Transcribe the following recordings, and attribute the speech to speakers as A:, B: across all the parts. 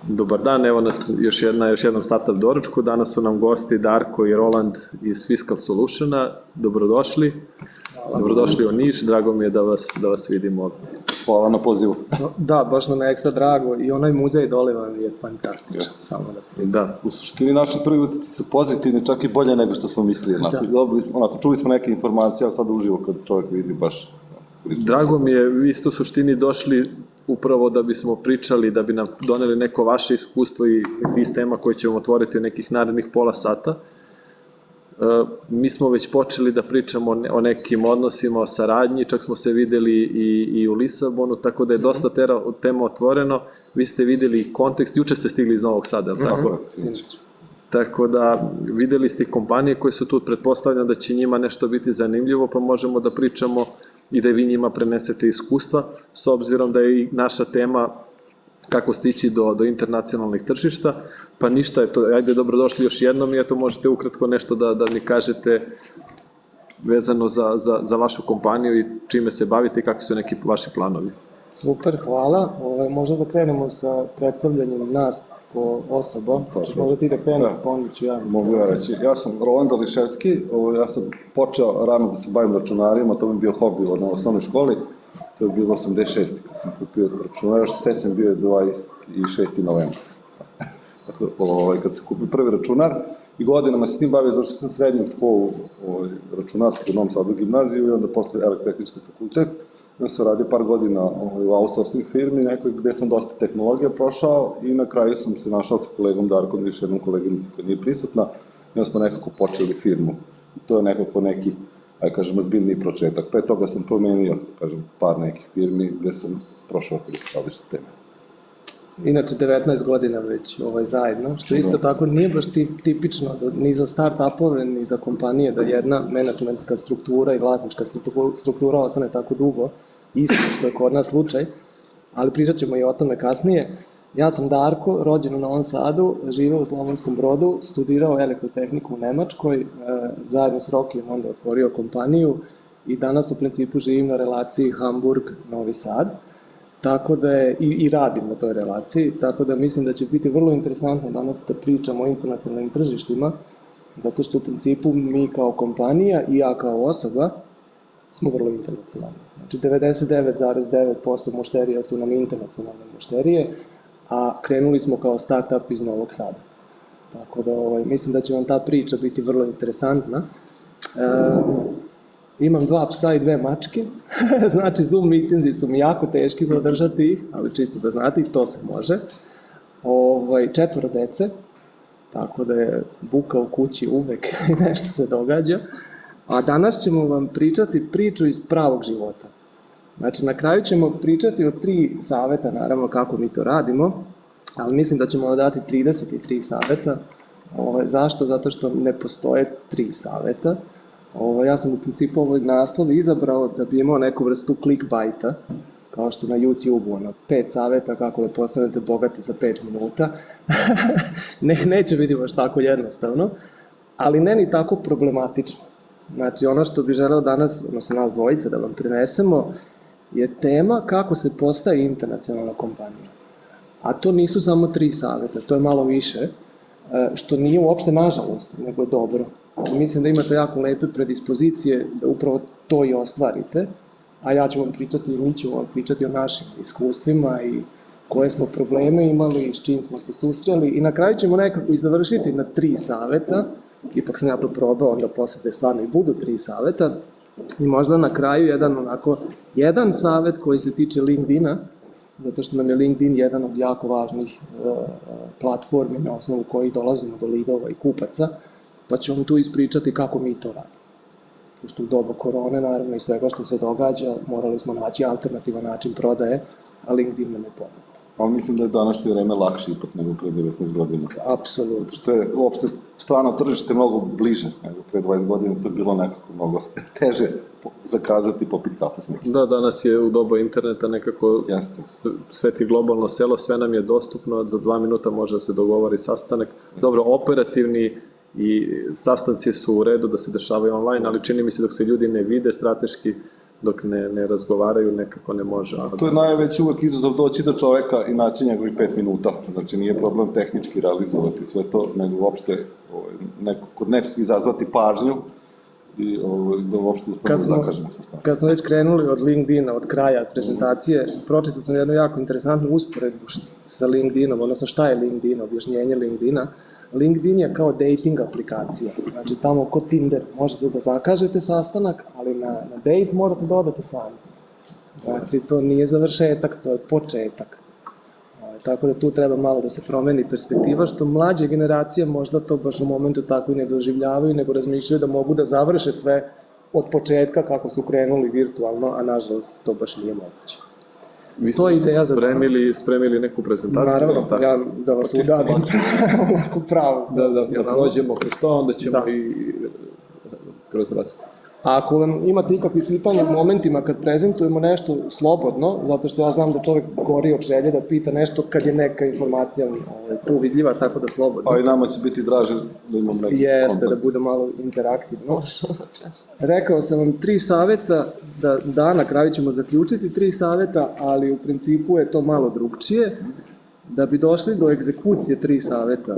A: Dobar dan, evo nas još jednom startup doručku. Danas su nam gosti Darko i Roland iz Fiscal Solutiona. Dobrodošli. Dobrodošli u Niš, drago mi je da vas vidim ovdje.
B: Hvala na pozivu.
C: Da, baš nam je ekstra drago i onaj muzej dole vam je fantastičan, samo da.
A: Da.
B: U suštini naši prvi utisci su pozitivni, čak i bolje nego što smo mislili. Čuli smo neke informacije, ali sad uživo kad čovjek vidi baš.
A: Drago mi je, vi ste u suštini došli upravo da bismo pričali, da bi nam doneli neko vaše iskustvo i iz tema koje ćemo otvoriti u nekih narednih pola sata. Mi smo već počeli da pričamo o nekim odnosima, o saradnji, čak smo se videli i u Lisabonu, tako da je dosta tema otvoreno. Vi ste videli kontekst, juče ste stigli iz Novog Sada, je li tako? Tako da videli ste kompanije koje su tu, pretpostavljam da će njima nešto biti zanimljivo, pa možemo da pričamo i da vi njima prenesete iskustva, s obzirom da je i naša tema kako stići do internacionalnih tržišta, pa ništa, ajde dobrodošli još jednom i eto možete ukratko nešto da mi kažete vezano za vašu kompaniju i čime se bavite i kakvi su neki vaši planovi.
C: Super, hvala. Možda da krenemo sa predstavljanjem nas po osoba. Možda ti da krenete, pa onda ću ja.
B: Mogu ja reći. Ja sam Roland Ališevski, ja sam počeo rano da se bavim računarima, to mi je bio hobi na osnovnoj školi. To je bilo 86. kad sam kupio računar, još se sećam, bio je 26. novembra. Dakle, kad sam kupio prvi računar i godinama se tim bavio, završio sam srednju školu računarsku u Novom Sadu gimnaziju i onda posle elektrotehnički fakultet. Ja sam radio par godina u outsourcing firmi, nekoj gde sam dosta tehnologija prošao i na kraju sam se našao sa kolegom Darkom, još jednom koleginicom koja nije prisutna, i onda smo nekako počeli firmu. To je nekako neki, kažemo, zbiljniji početak. Pre toga sam promenio, par nekih firmi gde sam prošao kroz različite teme.
C: Inače, 19 godina već zajedno, što isto tako nije baš tipično ni za start-upove, ni za kompanije, da jedna menadžmentska struktura i vlasnička struktura ostane tako dugo, isto što je kod nas slučaj, ali pričat ćemo i o tome kasnije. Ja sam Darko, rođen u Novom Sadu, živeo u Slavonskom Brodu, studirao elektrotehniku u Nemačkoj, zajedno s Rokijem onda otvorio kompaniju i danas u principu živim na relaciji Hamburg-Novi Sad, tako da je, i radim na toj relaciji, tako da mislim da će biti vrlo interesantno danas da pričamo o internacionalnim tržištima, zato što u principu mi kao kompanija i ja kao osoba smo vrlo internacionalni. Znači 99,9% mušterija su nam internacionalne mušterije, a krenuli smo kao startup iz Novog Sada. Tako da mislim da će vam ta priča biti vrlo interesantna. Imam 2 psa i 2 mačke, znači Zoom meetingsi su mi jako teški za održati ih, ali čisto da znate i to se može. 4 dece, tako da je buka u kući uvek nešto se događa. A danas ćemo vam pričati priču iz pravog života. Znači, na kraju ćemo pričati o 3 saveta, naravno kako mi to radimo, ali mislim da ćemo dati 33 saveta. Zašto? Zato što ne postoje 3 saveta. Ja sam u principu ovaj naslov izabrao da bi imao neku vrstu clickbaita, kao što na YouTube-u, 5 saveta kako da postanete bogati za 5 minuta. Neće biti baš tako jednostavno, ali ne ni tako problematično. Znači, ono što bi želeo danas, odnosno nas dvojice, da vam prinesemo, je tema kako se postaje internacionalna kompanija. A to nisu samo 3 saveta, to je malo više, što nije uopšte nažalost, nego je dobro. Mislim da imate jako lepe predispozicije da upravo to i ostvarite, a ja ću vam pričati i mi ćemo vam pričati o našim iskustvima i koje smo probleme imali, s čim smo se susreli i na kraju ćemo nekako i završiti na 3 saveta, ipak sam ja to probao, onda posle te stvarno i budu 3 saveta i možda na kraju jedan savet koji se tiče LinkedIna, zato što nam je LinkedIn jedan od jako važnih platformi na osnovu kojih dolazimo do lidova i kupaca, pa ću vam tu ispričati kako mi to radimo. Pošto u doba korone, naravno, i svega što se događa, morali smo naći alternativan način prodaje, a LinkedIn nam je pomogao.
B: Ali mislim da je današnje vreme lakše ipak nego pre 19 godina.
C: Apsolutno.
B: Što je uopšte strano tržište mnogo bliže nego pre 20 godina, to je bilo nekako mnogo teže zakazati i popiti kafu s nekim.
A: Da, danas je u doba interneta nekako sve ti globalno selo, sve nam je dostupno, za 2 minuta može da se dogovori sastanak. Dobro, operativni i sastanci su u redu da se dešavaju online, ali čini mi se dok se ljudi ne vide, strateški dok ne razgovaraju, nekako ne može.
B: To je najveći uvek izazov doći do čoveka i naći njegovih 5 minuta. Znači nije problem tehnički realizovati sve to, nego uopšte kod nekog izazvati pažnju i da uopšte uspemo da zakažemo sastanak.
C: Kad smo već krenuli od LinkedIna, od kraja prezentacije, pročitao sam jednu jako interesantnu usporedbu sa LinkedInom, odnosno šta je LinkedIn, objašnjenje LinkedIna. LinkedIn je kao dating aplikacija, znači tamo kod Tinder možete da zakažete sastanak, ali na date morate da odete sami. Znači to nije završetak, to je početak. Tako da tu treba malo da se promeni perspektiva, što mlađe generacije možda to baš u momentu tako i ne doživljavaju, nego razmišljaju da mogu da završe sve od početka kako su krenuli virtualno, a nažalost to baš nije moguće.
A: Vi ste spremili neku prezentaciju?
C: Naravno, ja da vas udadim onako pravo.
A: Da prođemo kroz to, onda ćemo i kroz razgovor.
C: A ako vam imate ikakvi pitanja u momentima kad prezentujemo nešto slobodno, zato što ja znam da čovjek gori od želje da pita nešto kad je neka informacija tu vidljiva, tako da slobodno.
B: A i nama će biti draže da imam neki
C: Jeste, da bude malo interaktivno. Rekao sam vam 3 saveta, da na kraju ćemo zaključiti 3 saveta, ali u principu je to malo drugčije. Da bi došli do egzekucije 3 saveta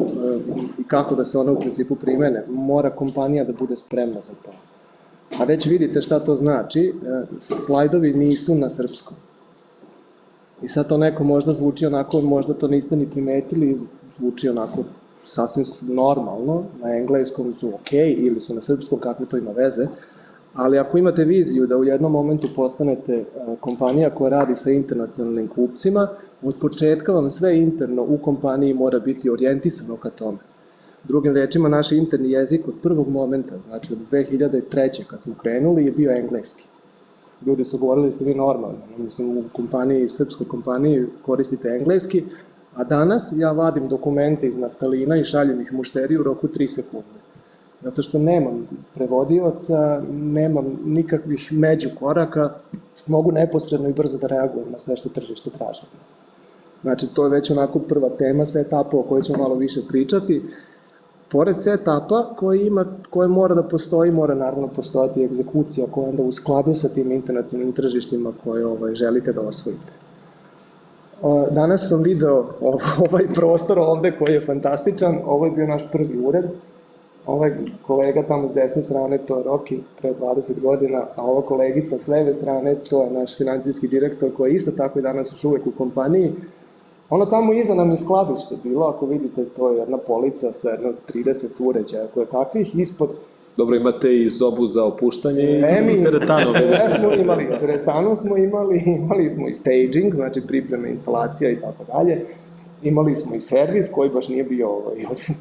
C: i kako da se one u principu primene, mora kompanija da bude spremna za to. A već vidite šta to znači, slajdovi nisu na srpskom. I sad to neko možda zvuči onako, možda to niste ni primetili, zvuči onako sasvim normalno, na engleskom su ok ili su na srpskom, kakve to ima veze, ali ako imate viziju da u jednom momentu postanete kompanija koja radi sa internacionalnim kupcima, od početka vam sve interno u kompaniji mora biti orijentisano ka tome. Drugim rečima, naš interni jezik od prvog momenta, znači od 2003. kad smo krenuli, je bio engleski. Ljudi su govorili da ste vi normalni, mislim u kompaniji, srpskoj kompaniji koristite engleski, a danas ja vadim dokumente iz naftalina i šaljem ih mušteriju u roku 3 sekunde. Zato što nemam prevodioca, nemam nikakvih međukoraka, mogu neposredno i brzo da reagujem na sve što tržište traži. Znači, to je već onako prva tema setapa o kojoj ćemo malo više pričati. Pored setapa koje mora da postoji, mora naravno postojati egzekucija koja je onda u skladu sa tim internacionalnim tržištima koje želite da osvojite. Danas sam video ovaj prostor ovde koji je fantastičan, ovo je bio naš prvi ured. Ovaj kolega tamo s desne strane, to je Roki, pre 20 godina, a ova kolegica s leve strane, to je naš financijski direktor koji je isto tako i danas još uvek u kompaniji. Ono tamo iza nam je skladište bilo, ako vidite, to je jedna polica sa jedno 30 uređaja koje kakvih, ispod...
A: Dobro, imate i zobu za opuštanje i teretanu.
C: Sve smo imali, teretanu smo imali smo i staging, znači pripreme instalacija i tako dalje. Imali smo i servis koji baš nije bio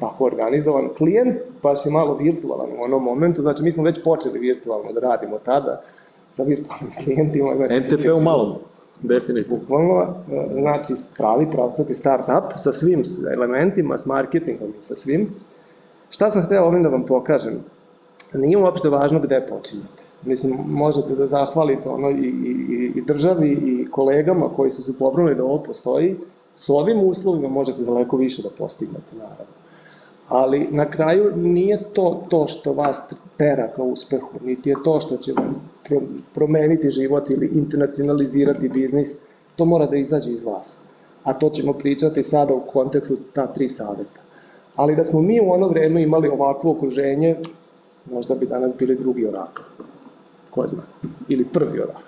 C: tako organizovan. Klijent baš je malo virtualan u onom momentu, znači mi smo već počeli virtualno da radimo tada sa virtualnim klijentima.
A: NTP u malom. Definitivno.
C: Bukvalno, znači pravi pravcati start-up sa svim elementima, s marketingom i sa svim. Šta sam hteo ovim da vam pokažem? Nije uopšte važno gde počinjete. Mislim, možete da zahvalite i državi i kolegama koji su se pobrali da ovo postoji. S ovim uslovima možete daleko više da postignete, naravno. Ali na kraju nije to što vas tera ka uspehu, niti je to što će vam promeniti život ili internacionalizirati biznis, to mora da izađe iz vas. A to ćemo pričati sada u kontekstu ta 3 saveta. Ali da smo mi u ono vreme imali ovakvo okruženje, možda bi danas bili drugi orakl. Ko zna? Ili prvi orakl.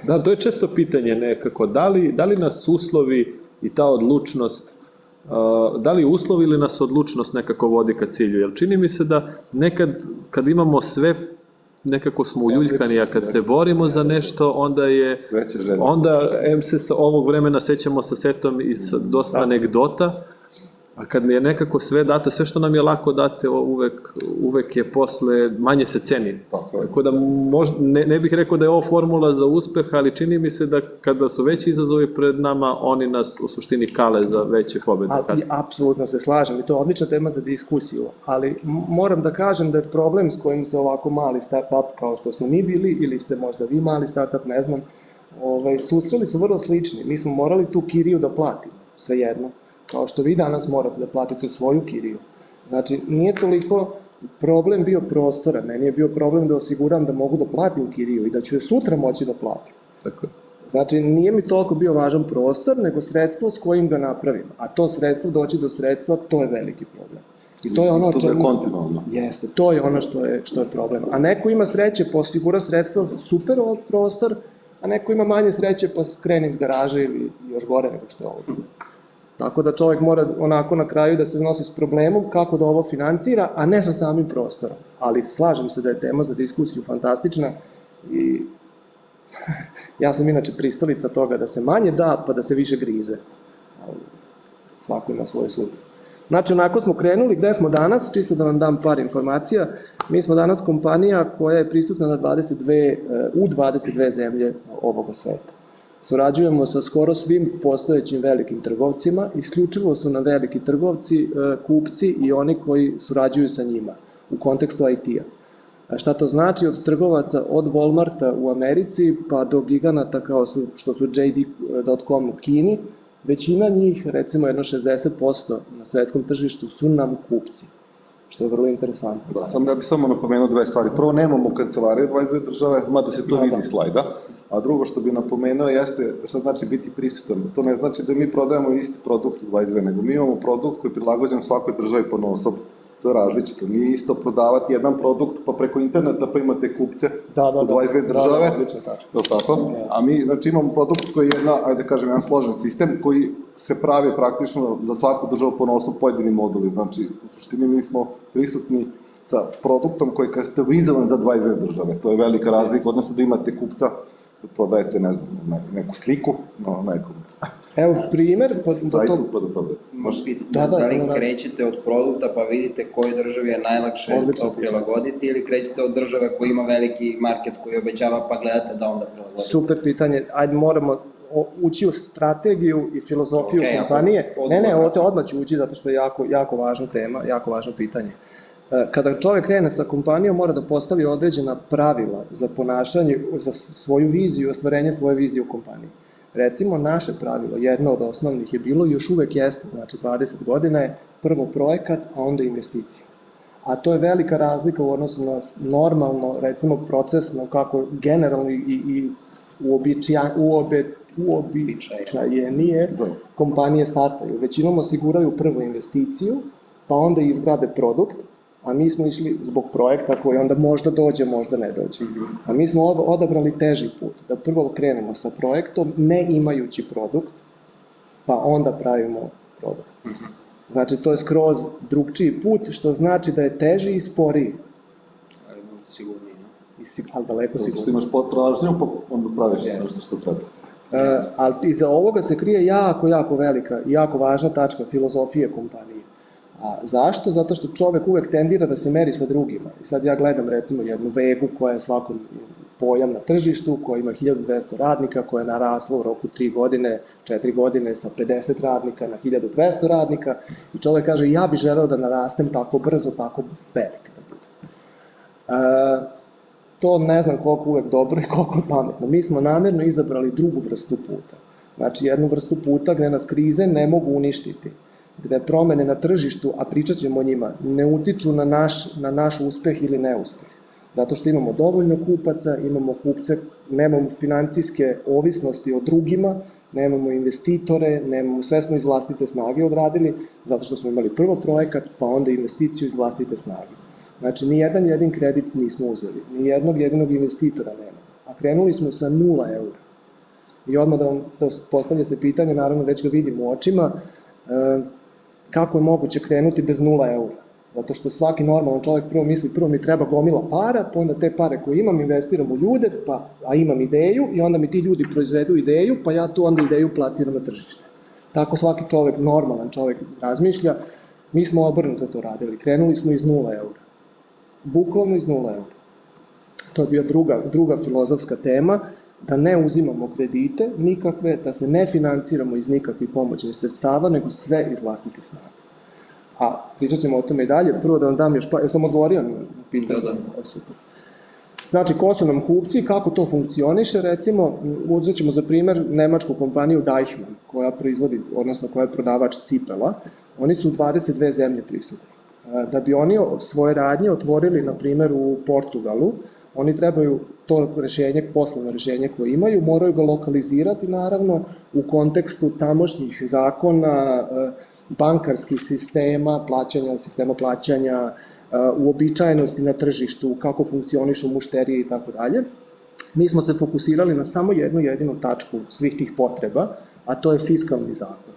A: Da, to je često pitanje nekako, da li nas uslovi i ta odlučnost, da li uslovi ili nas odlučnost nekako vodi ka cilju, jer čini mi se da nekad kad imamo sve, nekako smo uljuljkani, a kad se borimo za nešto, onda se sa ovog vremena sećamo sa setom iz dosta anegdota, a kad je nekako sve date, sve što nam je lako date, uvek je posle, manje se ceni. Tako da ne bih rekao da je ovo formula za uspeh, ali čini mi se da kada su veći izazovi pred nama, oni nas u suštini kale za veće pobede.
C: Apsolutno se slažem i to je odlična tema za diskusiju, ali moram da kažem da je problem s kojim se ovako mali start-up kao što smo mi bili, ili ste možda vi mali start-up, ne znam, susreli su vrlo slični. Mi smo morali tu kiriju da platimo, svejedno. Kao što vi danas morate da platite svoju kiriju. Znači, nije toliko problem bio prostora, meni je bio problem da osiguram da mogu da platim kiriju i da ću je sutra moći da platim.
B: Tako je.
C: Znači, nije mi toliko bio važan prostor, nego sredstvo s kojim ga napravim. A to sredstvo, doći do sredstva, to je veliki problem. I to je ono
B: to je kontinualno.
C: Jeste, to je ono što je problem. A neko ima sreće pa osigura sredstva za super prostor, a neko ima manje sreće pa skrene iz garaže ili još gore nego što je ovo. Tako da čovjek mora onako na kraju da se nosi s problemom kako da ovo financira, a ne sa samim prostorom. Ali slažem se da je tema za diskusiju fantastična i ja sam inače pristalica toga da se manje da, pa da se više grize. Svako ima svoje sudbe. Znači, onako smo krenuli, gde smo danas, čisto da vam dam par informacija. Mi smo danas kompanija koja je prisutna u 22 zemlje ovoga sveta. Surađujemo sa skoro svim postojećim velikim trgovcima, isključivo su nam veliki trgovci, kupci i oni koji surađuju sa njima u kontekstu IT-a. Šta to znači? Od trgovaca od Walmarta u Americi pa do giganata kao što su JD.com u Kini, većina njih, recimo jedno 60% na svetskom tržištu su nam kupci, što je vrlo interesantno.
B: Ja bih samo napomenuo dve stvari. Prvo, nemamo kancelarije 22 države, mada se to vidi iz slajda. A drugo što bih napomenuo jeste šta znači biti prisutan. To ne znači da mi prodajemo isti produkt u 22, nego mi imamo produkt koji je prilagođen svakoj državi ponaosob. To je različito. Nije isto prodavati jedan produkt pa preko interneta pa imate kupce u 22 države. Tako? A mi znači, imamo produkt koji je jedan složen sistem koji se pravi praktično za svaku državu ponaosob pojedini moduli. Znači, u suštini mi smo prisutni sa produktom koji je customizovan za 22 države. To je velika razlika, odnosno da imate kupca da prodajete, ne znam, neku sliku na nekom
C: Evo primer,
B: sajtu pa da prodajete.
D: Da li krećete od produkta pa vidite kojoj državi je najlakše to prilagoditi ili krećete od države koja ima veliki market koji obećava pa gledate da onda prilagodite?
C: Super pitanje, ajde moramo ući u strategiju i filozofiju kompanije. Odmah ću ući zato što je jako važna tema, jako važno pitanje. Kada čovjek krene sa kompanijom, mora da postavi određena pravila za ponašanje, za svoju viziju i ostvarenje svoje vizije u kompaniji. Recimo, naše pravilo, jedno od osnovnih je bilo i još uvek jeste, znači 20 godina je prvo projekat, a onda investicija. A to je velika razlika u odnosu na normalno, recimo procesno, kako generalno i uobičajenije kompanije startaju. Većinom osiguraju prvo investiciju, pa onda izgrade produkt, a mi smo išli zbog projekta koji onda možda dođe, možda ne dođe. A mi smo odabrali teži put, da prvo krenemo sa projektom, ne imajući produkt, pa onda pravimo produkt. Znači, to je skroz drugčiji put, što znači da je teži i sporiji.
D: Ali sigurniji, ne?
C: Ali daleko sigurniji.
B: Što imaš potražnju, pa onda praviš nešto što treba.
C: Ali iza ovoga se krije jako velika i jako važna tačka filozofije kompanije. A zašto? Zato što čovek uvek tendira da se meri sa drugima. I sad ja gledam recimo jednu Vegu koja je svakom pojam na tržištu, koja ima 1200 radnika, koja je narasla u roku 3 godine, 4 godine sa 50 radnika na 1200 radnika i čovek kaže ja bih želeo da narastem tako brzo, tako velik da budem. To ne znam koliko uvek dobro i koliko pametno. Mi smo namerno izabrali drugu vrstu puta. Znači jednu vrstu puta gde nas krize ne mogu uništiti, gde promene na tržištu, a pričat ćemo o njima, ne utiču na naš uspeh ili neuspeh. Zato što imamo dovoljno kupaca, imamo kupce, nemamo financijske ovisnosti o drugima, nemamo investitore, sve smo iz vlastite snage odradili, zato što smo imali prvo projekat, pa onda investiciju iz vlastite snage. Znači, ni jedan jedin kredit nismo uzeli, ni jednog jedinog investitora nema. A krenuli smo sa 0 eura. I odmah da postavlja se pitanje, naravno već ga vidim u očima, kako je moguće krenuti bez 0 eura? Zato što svaki normalan čovjek prvo misli, prvo mi treba gomila para, pa onda te pare koje imam investiram u ljude, a imam ideju i onda mi ti ljudi proizvedu ideju, pa ja tu onda ideju plasiram na tržište. Tako svaki čovjek, normalan čovjek razmišlja, mi smo obrnuto to radili, krenuli smo iz 0 eura. Bukvalno iz 0 eura. To je bio druga filozofska tema, da ne uzimamo kredite nikakve, da se ne financiramo iz nikakvih pomoćnih sredstava, nego sve iz vlastite snage. A pričat ćemo o tome i dalje. Prvo da vam dam još ja sam odgovorio na pitanje. Super. Znači, ko su nam kupci, kako to funkcioniše, recimo, uzet ćemo za primer nemačku kompaniju Deichmann, koja proizvodi, odnosno koja je prodavač cipela. Oni su u 22 zemlje prisutni. Da bi oni svoje radnje otvorili, na primjer, u Portugalu, oni trebaju to rešenje, poslovno rešenje koje imaju, moraju ga lokalizirati, naravno, u kontekstu tamošnjih zakona, bankarskih sistema plaćanja, uobičajenosti na tržištu, kako funkcionišu mušterije i tako dalje. Mi smo se fokusirali na samo jednu jedinu tačku svih tih potreba, a to je fiskalni zakon.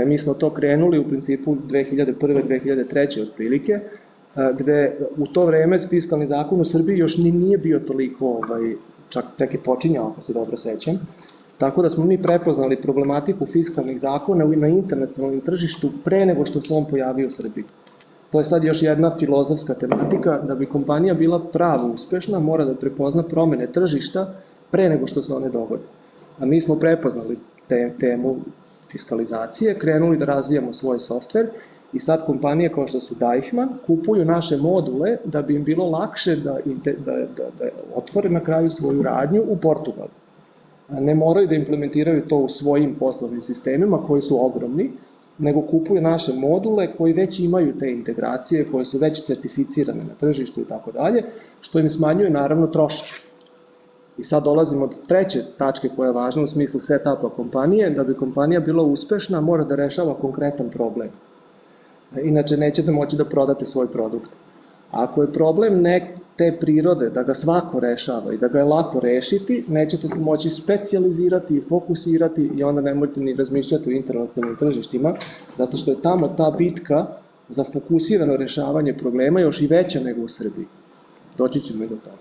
C: Mi smo to krenuli u principu 2001. 2003. otprilike, gde u to vreme fiskalni zakon u Srbiji još nije bio toliko, čak tek je počinjao, ako se dobro sećam, tako da smo mi prepoznali problematiku fiskalnih zakona na internacionalnom tržištu pre nego što se on pojavio u Srbiji. To je sad još jedna filozofska tematika, da bi kompanija bila pravo uspešna, mora da prepozna promene tržišta pre nego što se one dogode. A mi smo prepoznali temu fiskalizacije, krenuli da razvijamo svoj softver i sad kompanije kao što su Deichmann kupuju naše module da bi im bilo lakše da otvore na kraju svoju radnju u Portugalu. Ne moraju da implementiraju to u svojim poslovnim sistemima koji su ogromni, nego kupuju naše module koji već imaju te integracije, koje su već certificirane na tržištu i tako dalje, što im smanjuje naravno trošak. I sad dolazimo do treće tačke koja je važna u smislu set-upa kompanije. Da bi kompanija bila uspešna, mora da rešava konkretan problem. Inače, nećete moći da prodate svoj produkt. Ako je problem te prirode, da ga svako rešava i da ga je lako rešiti, nećete se moći specijalizirati i fokusirati i onda ne možete ni razmišljati o internacionalnim tržištima, zato što je tamo ta bitka za fokusirano rešavanje problema još i veća nego u Srbiji. Doći ćemo i do toga.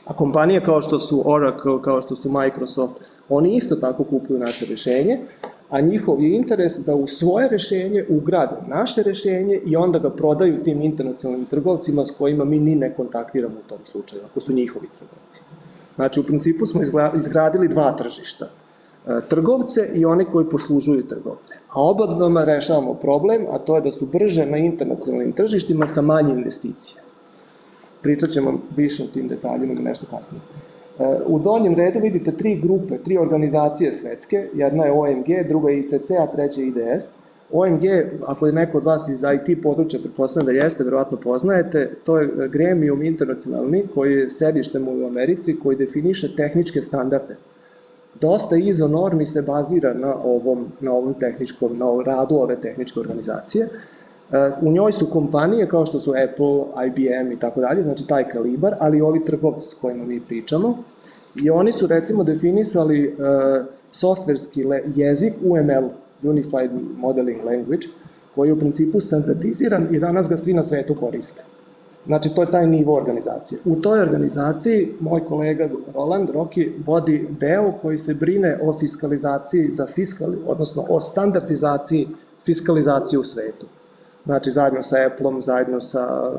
C: A kompanije kao što su Oracle, kao što su Microsoft, oni isto tako kupuju naše rešenje, a njihov je interes da u svoje rešenje ugrade naše rešenje i onda ga prodaju tim internacionalnim trgovcima s kojima mi ni ne kontaktiramo u tom slučaju, ako su njihovi trgovci. Znači, u principu smo izgradili dva tržišta. Trgovce i one koji poslužuju trgovce. A oba rešavamo problem, a to je da su brže na internacionalnim tržištima sa manje investicija. Pričat ćemo više o tim detaljima nešto kasnije. U donjem redu vidite tri grupe, tri organizacije svetske, jedna je OMG, druga je ICC, a treća je IDS. OMG, ako je neko od vas iz IT područja, pretpostavljam da jeste, verovatno poznajete, to je gremijum internacionalni koji je sedištem u Americi, koji definiše tehničke standarde. Dosta ISO normi se bazira na ovom tehničkom, na radu ove tehničke organizacije. U njoj su kompanije kao što su Apple, IBM i tako dalje, znači taj kalibar, ali i ovi trgovci s kojima mi pričamo. I oni su recimo definisali softverski jezik UML, Unified Modeling Language, koji je u principu standardiziran i danas ga svi na svetu koriste. Znači, to je taj nivo organizacije. U toj organizaciji moj kolega Roland Roki vodi deo koji se brine o fiskalizaciji odnosno o standardizaciji fiskalizacije u svetu. Znači, zajedno sa Apple-om, zajedno sa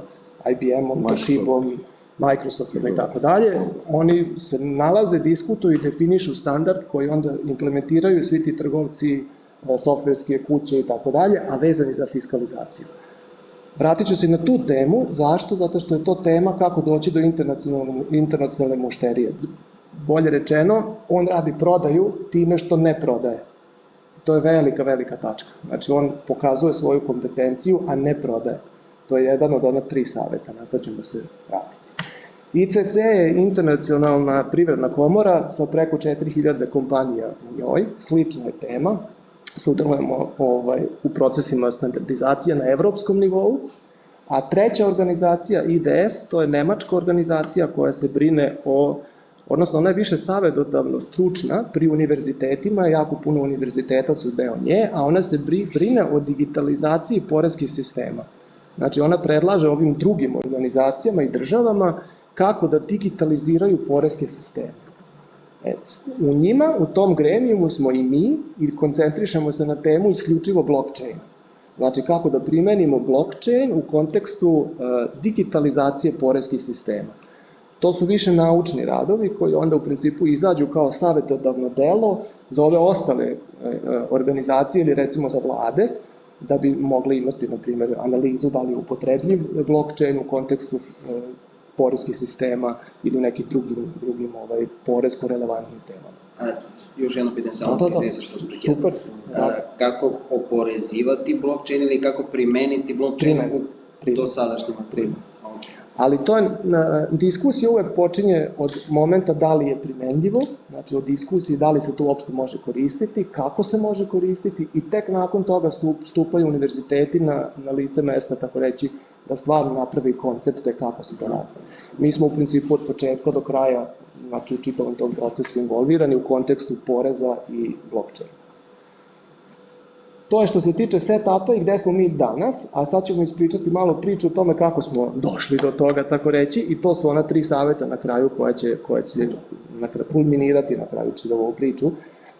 C: IBM-om, Toshibom, Microsoftom i tako dalje, oni se nalaze, diskutuju i definišu standard koji onda implementiraju svi ti trgovci, softverske kuće i tako dalje, a vezani za fiskalizaciju. Vratit ću se na tu temu. Zašto? Zato što je to tema kako doći do internacionalne mušterije. Bolje rečeno, on radi prodaju time što ne prodaje. To je velika, velika tačka. Znači, on pokazuje svoju kompetenciju, a ne prodaje. To je jedan od ona 3 saveta, na to ćemo se vratiti. ICC je internacionalna privredna komora sa preko 4000 kompanija u njoj, slična je tema. Sudelujemo u procesima standardizacije na evropskom nivou, a treća organizacija, IDS, to je nemačka organizacija koja se brine odnosno ona je više savetodavno stručna pri univerzitetima, jako puno univerziteta su deo nje, a ona se brine o digitalizaciji poreskih sistema. Znači, ona predlaže ovim drugim organizacijama i državama kako da digitaliziraju poreske sisteme. U njima, u tom gremijumu smo i mi i koncentrišemo se na temu isključivo blockchain. Znači, kako da primenimo blockchain u kontekstu digitalizacije poreskih sistema. To su više naučni radovi koji onda u principu izađu kao savetodavno delo za ove ostale organizacije ili recimo za vlade, da bi mogli imati, na primjer, analizu da li je upotrebljiv blockchain u kontekstu poreskih sistema ili nekih drugim poresko relevantnim temama.
D: Još jedno pitanje, samo izvinite što se prekidam.
C: Super.
D: Kako oporezivati blockchain ili kako primeniti blockchain Do sadašnjima.
C: Primjer. Ali to je, diskusija uvek počinje od momenta da li je primenljivo, znači od diskusije da li se to uopšte može koristiti, kako se može koristiti i tek nakon toga stupaju univerziteti na lice mesta, tako reći, da stvarno napravi koncepte kako se to radi. Mi smo u principu od početka do kraja, znači u čitavom tom procesu involvirani u kontekstu poreza i blockchaina. To je što se tiče setupa i gde smo mi danas, a sad ćemo ispričati malo priču o tome kako smo došli do toga, tako reći, i to su ona 3 saveta na kraju koja će kulminirati na kraju ovu priču.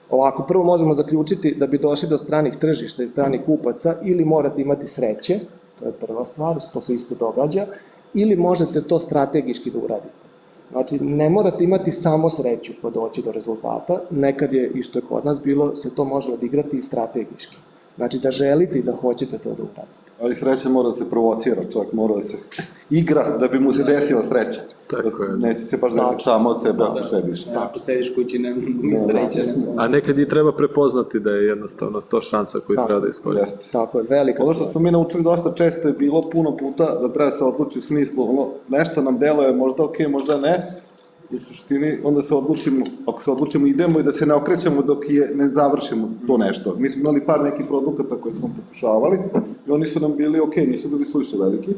C: Ovako, prvo možemo zaključiti da bi došli do stranih tržišta i stranih kupaca, ili morate imati sreće, to je prva stvar, to se isto događa, ili možete to strategiški da uradite. Znači, ne morate imati samo sreću pa doći do rezultata, nekad je, i što je kod nas bilo, se to može odigrati i strategiški. Znači, da želite i da hoćete to da uradite.
B: Ali sreća mora da se provocira, čovjek mora da se igra da bi mu se desila sreća.
A: Tako je.
B: Neće se baš desiti samo od sebe ako sediš.
D: Ako sediš kući, ni sreće.
A: A nekad i treba prepoznati da je jednostavno to šansa koju treba da iskoristi.
C: Tako je, velika stvar.
B: Ono što smo mi naučili dosta često je bilo puno puta da treba se odluči u smislu, nešto nam deluje možda okej, možda ne, u suštini onda se odlučimo, ako se odlučimo idemo i da se ne okrećemo dok ne završimo to nešto. Mi smo imali par nekih produkata koje smo pokušavali i oni su nam bili okej, nisu bili suviše veliki.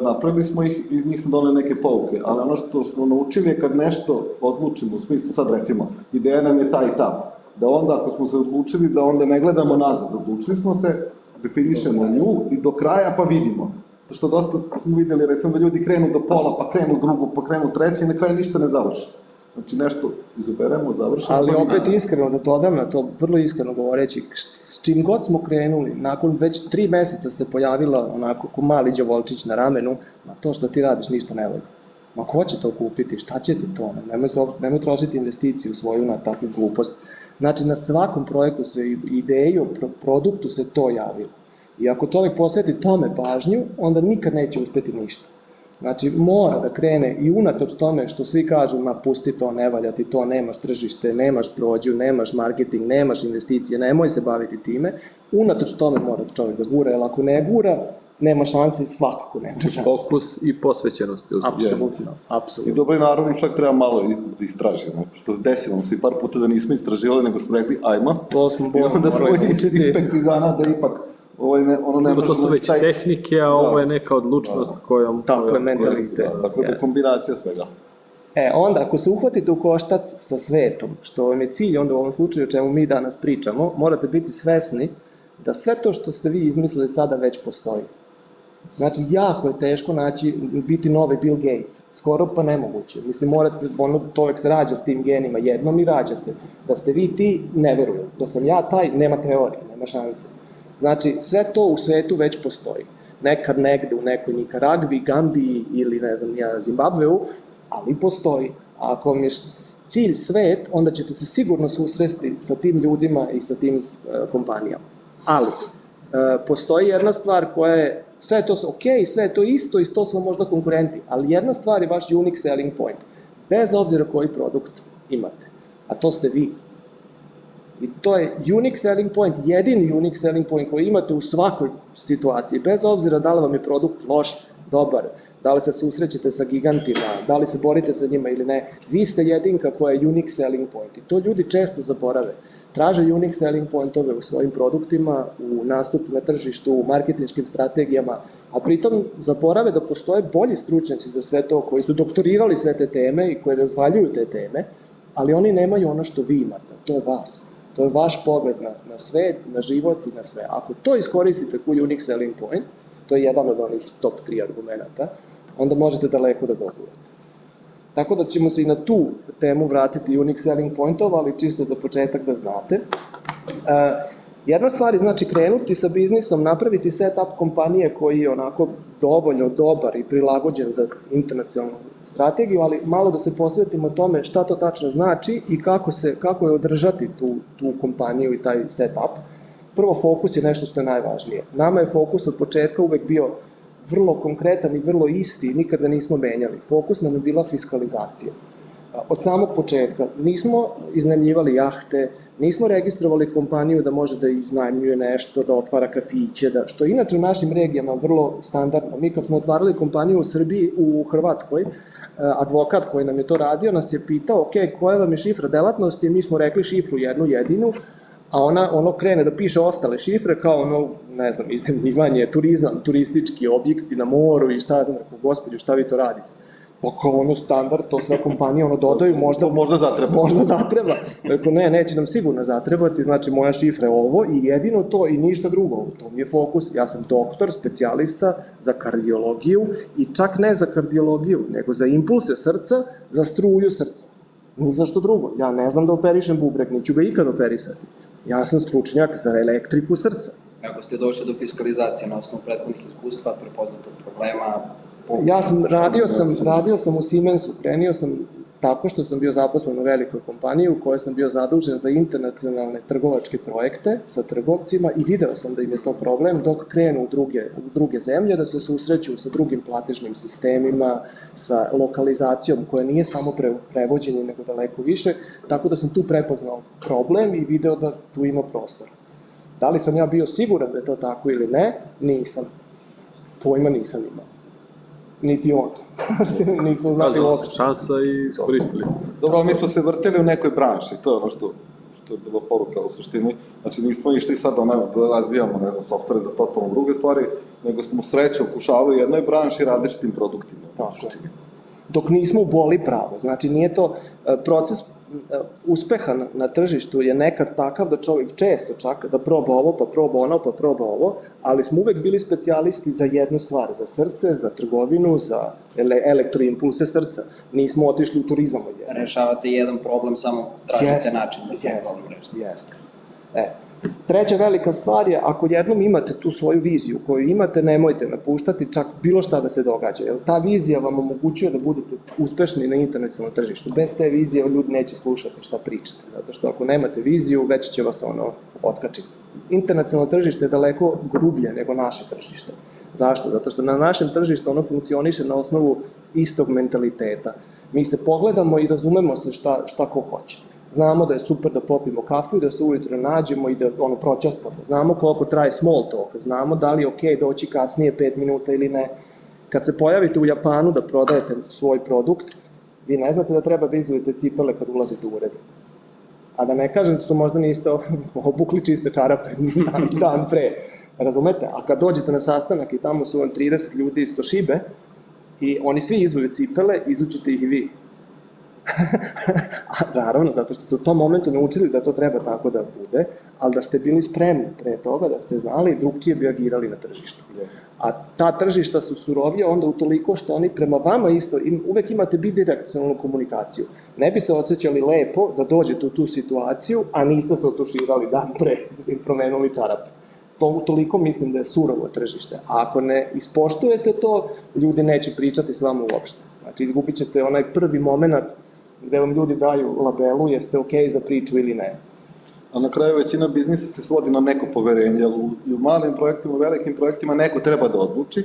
B: Napravili smo ih i iz njih smo doneli neke pouke, ali ono što smo naučili je kad nešto odlučimo, u smislu sad recimo, ideja nam je ta i ta, da onda ako smo se odlučili da onda ne gledamo nazad, odlučili smo se, definišemo nju i do kraja pa vidimo. Što dosta smo videli, recimo da ljudi krenu do pola, pa krenu drugu, pa krenu treće i na kraju ništa ne završi. Znači nešto izaberemo, završimo.
C: Ali opet iskreno da dodam na to, vrlo iskreno govoreći, s čim god smo krenuli, nakon već 3 meseca se pojavila onako ko mali đavolčić na ramenu, ma to što ti radiš ništa ne valja. Ma ko će to kupiti, šta će ti to? Nemoj trošiti investiciju svoju na takvu glupost. Znači na svakom projektu se ideji o produktu se to javilo. I ako čovjek posveti tome pažnju, onda nikad neće uspeti ništa. Znači, mora da krene i unatoč tome što svi kažu, ma pusti to, ne valja ti to, nemaš tržište, nemaš prođu, nemaš marketing, nemaš investicije, nemoj se baviti time, unatoč tome mora čovjek da gura, jer ako ne gura, nema šanse, svakako nema šanse.
A: Fokus i posvećenost.
C: Apsolutno, apsolutno.
B: I dobro i naravno čak treba malo da istražimo, što desilo se i par puta da nismo istraživali, nego smo rekli, ajmo.
C: To smo
B: I onda smo ispekli zana da ipak
A: To su već tehnike, a ovo je neka odlučnost kojom...
C: Tako je mentalitet.
B: Tako je kombinacija svega.
C: Onda, ako se uhvatite u koštac sa svetom, što vam je cilj onda u ovom slučaju o čemu mi danas pričamo, morate biti svesni da sve to što ste vi izmislili sada već postoji. Znači, jako je teško biti novi Bill Gates, skoro pa nemoguće. Mislim, čovjek se rađa s tim genima jednom i rađa se. Da ste vi ti, ne verujem. Da sam ja taj, nema teorije, nema šanse. Znači, sve to u svetu već postoji. Nekad negde u nekoj Nikaragvi, Gambiji ili, ne znam, Zimbabveu, ali postoji. A ako vam je cilj svet, onda ćete se sigurno susresti sa tim ljudima i sa tim kompanijama. Ali, postoji jedna stvar koja je, sve je to okej, sve je to isto i to smo možda konkurenti, ali jedna stvar je vaš unique selling point, bez obzira koji produkt imate, a to ste vi. I to je unique selling point, jedini unique selling point koji imate u svakoj situaciji, bez obzira da li vam je produkt loš, dobar, da li se susrećete sa gigantima, da li se borite sa njima ili ne, vi ste jedinka koja je unique selling point i to ljudi često zaborave. Traže unique selling pointove u svojim produktima, u nastupu na tržištu, u marketinškim strategijama, a pritom zaborave da postoje bolji stručnjaci za sve to koji su doktorirali sve te teme i koji razvaljuju te teme, ali oni nemaju ono što vi imate, to je vas. To je vaš pogled na svet, na život i na sve. Ako to iskoristite kao unique selling point, to je jedan od onih top 3 argumenta, onda možete daleko da dogurate. Tako da ćemo se i na tu temu vratiti unique selling pointova, ali čisto za početak da znate. Jedna stvar je znači krenuti sa biznisom, napraviti setup kompanije koji je onako dovoljno dobar i prilagođen za internacionalnu strategiju, ali malo da se posvetimo tome šta to tačno znači i kako je održati tu kompaniju i taj setup. Prvo, fokus je nešto što je najvažnije. Nama je fokus od početka uvek bio vrlo konkretan i vrlo isti, nikada nismo menjali. Fokus nam je bila fiskalizacija. od samog početka. Nismo iznajmljivali jahte, nismo registrovali kompaniju da može da iznajmljuje nešto, da otvara kafiće, što je inače u našim regijama vrlo standardno. Mi kad smo otvarali kompaniju u Srbiji, u Hrvatskoj, advokat koji nam je to radio nas je pitao, ok, koja vam je šifra delatnosti, mi smo rekli šifru jednu jedinu, a ono krene da piše ostale šifre kao ne znam, iznajmljivanje, turizam, turistički objekti na moru i šta znam, gospodju, šta vi to radite? Pa kao standard, to sve kompanije dodaju, možda zatreba. Rekao, neće nam sigurno zatrebati, znači moja šifra je ovo i jedino to i ništa drugo, to mi je fokus. Ja sam doktor, specijalista za kardiologiju i čak ne za kardiologiju, nego za impulse srca, za struju srca. Ni za što drugo. Ja ne znam da operišem bubreg, neću ga ikad operisati. Ja sam stručnjak za elektriku srca.
D: Kako ste došli do fiskalizacije na osnovu prethodnih iskustva, prepoznatog problema?
C: Radio sam u Siemensu, krenio sam tako što sam bio zaposlen u velikoj kompaniji u kojoj sam bio zadužen za internacionalne trgovačke projekte sa trgovcima i video sam da im je to problem dok krenu u druge zemlje, da se susreću sa drugim platežnim sistemima, sa lokalizacijom koja nije samo prevođenje nego daleko više, tako da sam tu prepoznao problem i video da tu ima prostora. Da li sam ja bio siguran da je to tako ili ne? Nisam. Pojma nisam imao. Niti on. Nismo znali
A: Kazala
C: uopšte.
A: se šansa i iskoristili ste.
B: Dobro, ali mi smo se vrteli u nekoj branši, to je ono što je bilo poruka u suštini. Znači, nismo išli sad da razvijamo, ne znam, softvere za totalno druge stvari, nego smo sreće okušavali u jednoj branši različitim produktima.
C: Tako je. Dok nismo u boli pravo. Znači, nije to proces uspeha na tržištu je nekad takav da čovjek često čak da proba ovo, pa proba ono, pa proba ovo, ali smo uvek bili specijalisti za jednu stvar, za srce, za trgovinu, za elektroimpulse srca. Nismo otišli u turizam odjedno.
D: Rešavate jedan problem, samo tražite način da taj problem rešite.
C: Jeste. Treća velika stvar je, ako jednom imate tu svoju viziju koju imate, nemojte napuštati čak bilo šta da se događa, jer ta vizija vam omogućuje da budete uspešni na internacionalnom tržištu. Bez te vizije ljudi neće slušati šta pričate, zato što ako nemate viziju, već će vas otkačiti. Internacionalno tržište je daleko grublje nego naše tržište. Zašto? Zato što na našem tržištu ono funkcioniše na osnovu istog mentaliteta. Mi se pogledamo i razumemo se šta ko hoće. Znamo da je super da popimo kafu i da se ujutro nađemo i da pročastvamo. Znamo koliko traje small talk, znamo da li je okej doći kasnije 5 minuta ili ne. Kad se pojavite u Japanu da prodajete svoj produkt, vi ne znate da treba da izujete cipele kad ulazite u ured. A da ne kažem što možda niste obukli čiste čarape dan pre. Razumete? A kad dođete na sastanak i tamo su vam 30 ljudi iz Toshibe i oni svi izuju cipele, izućete ih i vi. Naravno, zato što ste u tom momentu naučili da to treba tako da bude, ali da ste bili spremni pre toga, da ste znali, drugčije bi agirali na tržištu. A ta tržišta su surovije onda utoliko što oni prema vama isto, uvek imate bidirekcionalnu komunikaciju. Ne bi se osjećali lepo da dođete u tu situaciju, a niste se otuširali dan pre i promenuli čarape. To utoliko mislim da je surovo tržište. A ako ne ispoštujete to, ljudi neće pričati s vama uopšte. Znači, izgubit ćete onaj prvi moment gde vam ljudi daju labelu, jeste okej za priču ili ne.
B: A na kraju većina biznisa se svodi na neko poverenje, jer u malim projektima, u velikim projektima neko treba da odluči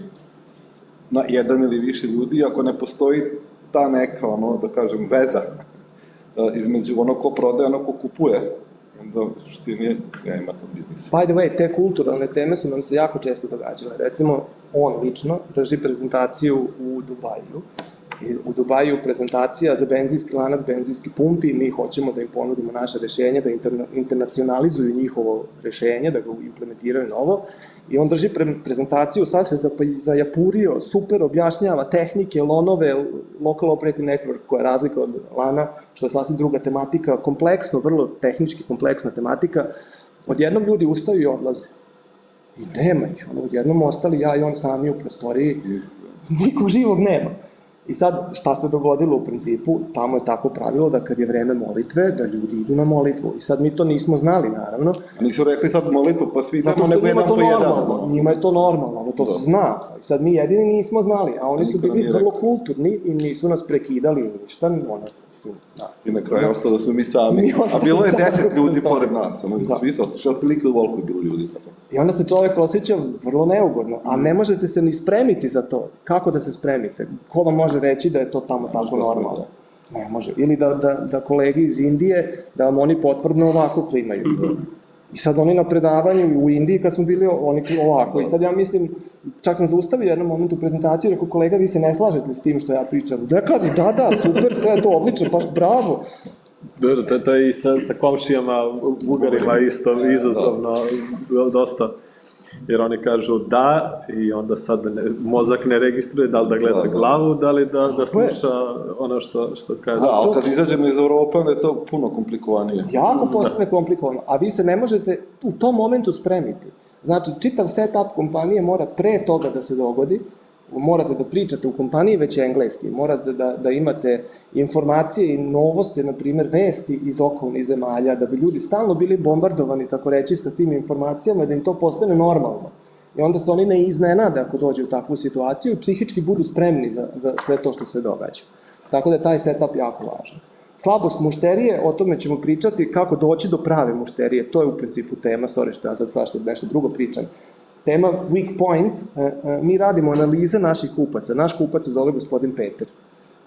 B: na jedan ili više ljudi, i ako ne postoji ta neka, da kažem, veza između ono ko prodaje, ono ko kupuje, onda u suštini nema biznisa.
C: By the way, te kulturalne teme su nam se jako često događale. Recimo, on lično drži prezentaciju u Dubaju. U Dubaju prezentacija za benzinski lanac, benzinski pumpi, mi hoćemo da im ponudimo naše rešenje, da internacionalizuju njihovo rešenje, da ga implementiraju novo. I on drži prezentaciju, sad se zajapurio, super objašnjava tehnike, lonove, local operating network, koja je razlika od lana, što je sasvim druga tematika, kompleksno, vrlo tehnički kompleksna tematika. Odjednom ljudi ustaju i odlaze. I nema ih, odjednom ostali ja i on sami u prostoriji, nikog živog nema. I sad, šta se dogodilo u principu, tamo je tako pravilo da kad je vreme molitve, da ljudi idu na molitvu. I sad mi to nismo znali, naravno.
B: A nisu rekli sad molitvu, pa svi
C: zato što njima to normalno, njima je to normalno, to se zna. I sad mi jedini nismo znali, a oni su bili vrlo kulturni i nisu nas prekidali ništa, mislim, da.
B: I na kraju ostalo smo mi sami, a bilo je 10 ljudi pored nas, svi su otišli, otprilike u Volku je bilo ljudi.
C: I onda se čovek osjeća vrlo neugodno, a ne možete se ni spremiti za to. Kako da se spremite? Ko vam može reći da je to tamo tako normalno? Ne može. Ili da kolege iz Indije, da vam oni potvrdno ovako klimaju. I sad oni na predavanju u Indiji, kad smo bili, oni ovako. I sad ja mislim, čak sam zaustavio jednom momentu prezentaciju i rekao, kolega, vi se ne slažete s tim što ja pričam. Da kažu, da, super, sve je to odlično, baš bravo.
A: Dobro, to je i sa komšijama, Bugarima isto izazovno, dosta. Jer oni kažu da i onda sad mozak ne registruje da li da gleda glavu, da li da sluša ono što kaže.
B: Da, ali kad izađemo iz Evrope, onda je to puno komplikovanije.
C: Jako postane komplikovano, a vi se ne možete u tom momentu spremiti. Znači, čitav setup kompanije mora pre toga da se dogodi, morate da pričate u kompaniji već engleski, morate da imate informacije i novosti, na primjer vesti iz okolnih zemalja, da bi ljudi stalno bili bombardovani, tako reći, sa tim informacijama, da im to postane normalno. I onda se oni ne iznenade ako dođe u takvu situaciju i psihički budu spremni za sve to što se događa. Tako da je taj setup jako važan. Slabost mušterije, o tome ćemo pričati kako doći do prave mušterije, to je u principu tema, sorry što ja sad svašta nešto drugo pričam. Tema weak points, mi radimo analize naših kupaca. Naš kupac se zove gospodin Peter.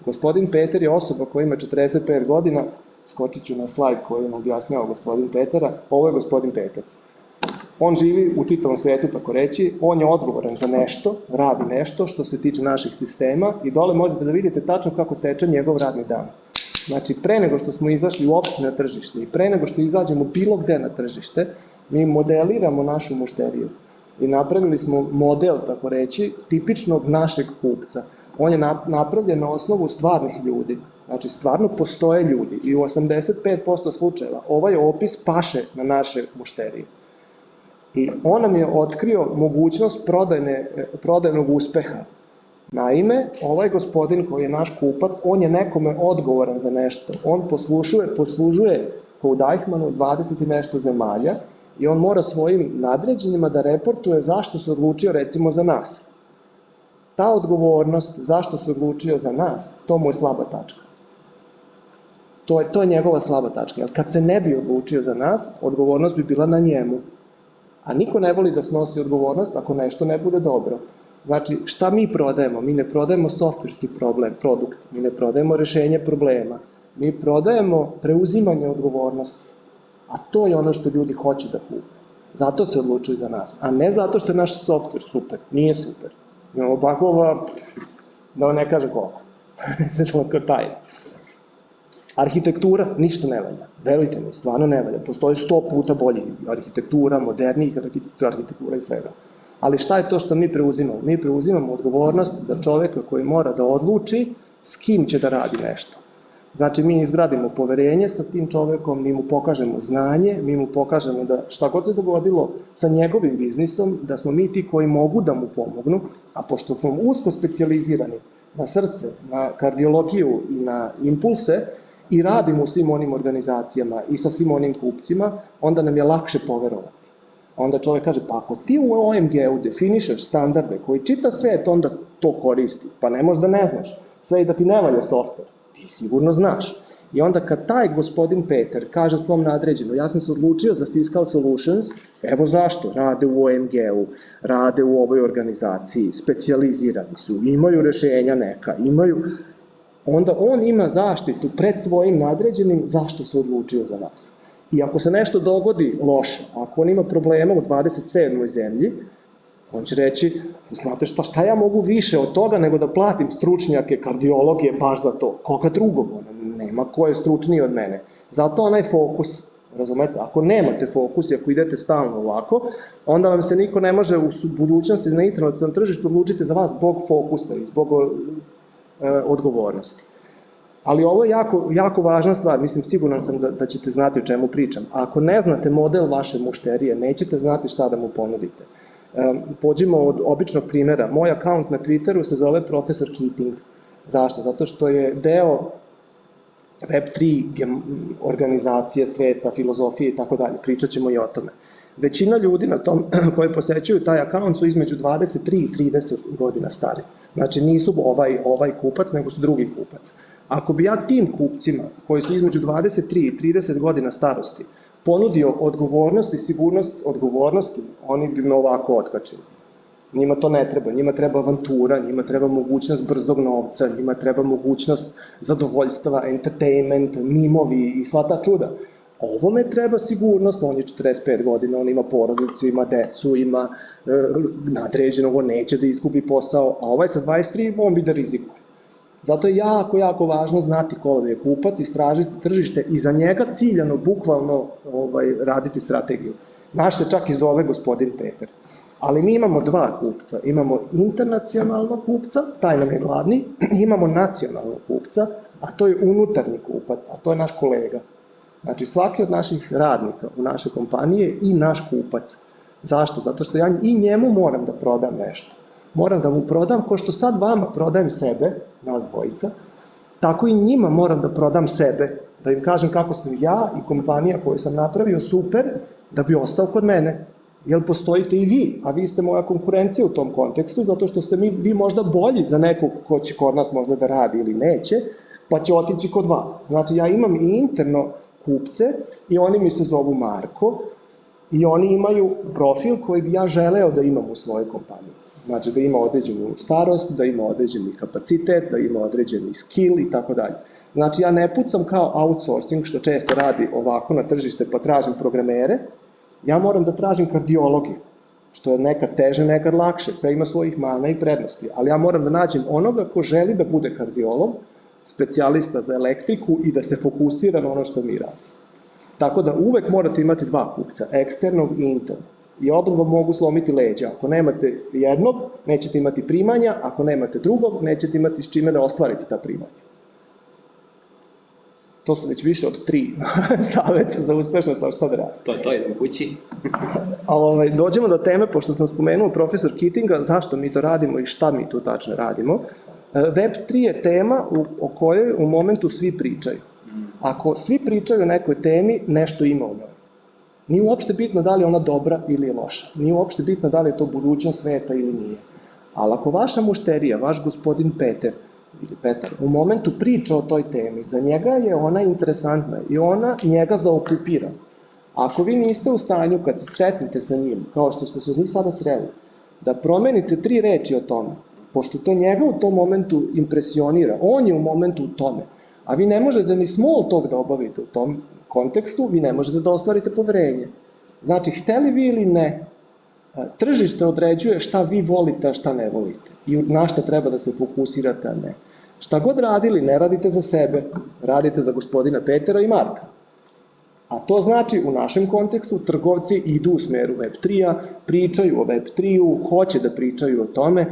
C: Gospodin Peter je osoba koja ima 45 godina, skočit ću na slajd koji vam objasnjava gospodin Petera, ovo je gospodin Peter. On živi u čitavom svetu, tako reći, on je odgovoran za nešto, radi nešto što se tiče naših sistema i dole možete da vidite tačno kako teče njegov radni dan. Znači, pre nego što smo izašli uopšte na tržište i pre nego što izađemo bilo gde na tržište, mi modeliramo našu mušteriju. I napravili smo model, tako reći, tipičnog našeg kupca. On je napravljen na osnovu stvarnih ljudi. Znači, stvarno postoje ljudi i u 85% slučajeva ovaj opis paše na naše mušterije. I on nam je otkrio mogućnost prodajnog uspeha. Naime, ovaj gospodin koji je naš kupac, on je nekome odgovoran za nešto. On poslužuje kao u Deichmannu 20 i nešto zemalja, i on mora svojim nadređenjima da reportuje zašto se odlučio recimo za nas. Ta odgovornost, zašto se odlučio za nas, to mu je slaba tačka. To je njegova slaba tačka. Jer kad se ne bi odlučio za nas, odgovornost bi bila na njemu. A niko ne voli da snosi odgovornost ako nešto ne bude dobro. Znači, šta mi prodajemo? Mi ne prodajemo softverski produkt, mi ne prodajemo rešenje problema, mi prodajemo preuzimanje odgovornosti. A to je ono što ljudi hoće da kupe. Zato se odlučuju za nas, a ne zato što je naš softver super. Nije super. Imamo bakova, da vam ne kažem koliko. Ne znam kao tajna. Arhitektura ništa ne valja. Verujte mi, stvarno ne valja. Postoji 100 puta bolji arhitektura, modernijih arhitektura i svega. Ali šta je to što mi preuzimamo? Mi preuzimamo odgovornost za čoveka koji mora da odluči s kim će da radi nešto. Znači, mi izgradimo poverenje sa tim čovekom, mi mu pokažemo znanje, mi mu pokažemo da šta god se dogodilo sa njegovim biznisom, da smo mi ti koji mogu da mu pomognu, a pošto smo usko specijalizirani na srce, na kardiologiju i na impulse i radimo u svim onim organizacijama i sa svim onim kupcima, onda nam je lakše poverovati. Onda čovek kaže, pa ako ti u OMG-u definišeš standarde koji čita svet, onda to koristi, pa ne možda ne znaš, sve i da ti ne valja softver. Ti sigurno znaš. I onda kad taj gospodin Peter kaže svom nadređenu, ja sam se odlučio za Fiscal Solutions, evo zašto, rade u OMG-u, rade u ovoj organizaciji, specijalizirani su, imaju rešenja neka, onda on ima zaštitu pred svojim nadređenim zašto se odlučio za nas. I ako se nešto dogodi loše, ako on ima problema u 27. zemlji, on će reći, znate šta ja mogu više od toga nego da platim stručnjake, kardiologije baš za to. Koga drugog? Nema ko je stručniji od mene. Zato onaj fokus, razumete, ako nemate fokus i ako idete stalno ovako, onda vam se niko ne može u budućnosti na internacionalnom tržištu odlučiti za vas zbog fokusa i zbog odgovornosti. Ali ovo je jako važna stvar, mislim, siguran sam da ćete znati o čemu pričam. A ako ne znate model vaše mušterije, nećete znati šta da mu ponudite. Pođimo od običnog primjera. Moj akaunt na Twitteru se zove Profesor Keating. Zašto? Zato što je deo Web3 organizacije, sveta, filozofije i tako dalje. Pričat ćemo i o tome. Većina ljudi na tom koji posećuju taj akaunt su između 23 i 30 godina stari. Znači nisu ovaj kupac, nego su drugi kupac. Ako bi ja tim kupcima koji su između 23 i 30 godina starosti ponudio odgovornost i sigurnost odgovornosti, oni bi me ovako otkačili. Njima to ne treba, njima treba avantura, njima treba mogućnost brzog novca, njima treba mogućnost zadovoljstava, entertainment, mimovi i sva ta čuda. Ovome treba sigurnost, on je 45 godina, on ima porodicu, ima decu, ima nadređenog, on neće da izgubi posao, a ovaj sa 23 on bi da rizikuje. Zato je jako, jako važno znati ko vam je kupac, istražiti tržište i za njega ciljano, bukvalno raditi strategiju. Naš se čak i zove gospodin Peter. Ali mi imamo dva kupca. Imamo internacionalnog kupca, taj nam je glavni, imamo nacionalnog kupca, a to je unutarnji kupac, a to je naš kolega. Znači, svaki od naših radnika u našoj kompaniji je i naš kupac. Zašto? Zato što ja i njemu moram da prodam nešto. Moram da mu prodam, ko što sad vama prodajem sebe, nas dvojica, tako i njima moram da prodam sebe, da im kažem kako sam ja i kompanija koju sam napravio super, da bi ostao kod mene. Jer postojite i vi, a vi ste moja konkurencija u tom kontekstu, zato što ste vi možda bolji za nekog ko će kod nas možda da radi ili neće, pa će otići kod vas. Znači, ja imam i interno kupce i oni mi se zovu Marko i oni imaju profil koji bi ja želeo da imam u svojoj kompaniji. Znači, da ima određenu starost, da ima određeni kapacitet, da ima određeni skill i tako dalje. Znači, ja ne pucam kao outsourcing, što često radi ovako na tržište, pa tražim programere, ja moram da tražim kardiologiju, što je nekad teže, nekad lakše, sve ima svojih mana i prednosti, ali ja moram da nađem onoga ko želi da bude kardiolog, specijalista za elektriku i da se fokusira na ono što mi radimo. Tako da uvek morate imati dva kupca, eksternog i internog. I oba mogu slomiti leđa. Ako nemate jednog, nećete imati primanja, ako nemate drugog, nećete imati s čime da ostvarite ta primanja. To su već više od 3 saveta za uspešnost, ali šta da radi.
D: To idemo kući.
C: Dođemo do teme, pošto sam spomenuo profesor Keatinga, zašto mi to radimo i šta mi tu tačno radimo. Web3 je tema o kojoj u momentu svi pričaju. Ako svi pričaju o nekoj temi, nešto ima u njoj. Nije uopšte bitno da li je ona dobra ili je loša. Nije uopšte bitno da li je to budućnost sveta ili nije. Ali ako vaša mušterija, vaš gospodin Peter, ili Petar, u momentu priča o toj temi, za njega je ona interesantna i ona njega zaokupira. Ako vi niste u stanju, kad se sretnete sa njim, kao što smo se sada sreli, da promenite 3 reči o tome, pošto to njega u tom momentu impresionira, on je u momentu u tome, a vi ne možete ni small talk da obavite u tom kontekstu, vi ne možete da ostvarite poverenje. Znači, hteli vi ili ne, tržište određuje šta vi volite, a šta ne volite. I na šta treba da se fokusirate, a ne. Šta god radili, ne radite za sebe, radite za gospodina Petera i Marka. A to znači, u našem kontekstu, trgovci idu u smeru Web3-a, pričaju o Web3-u, hoće da pričaju o tome,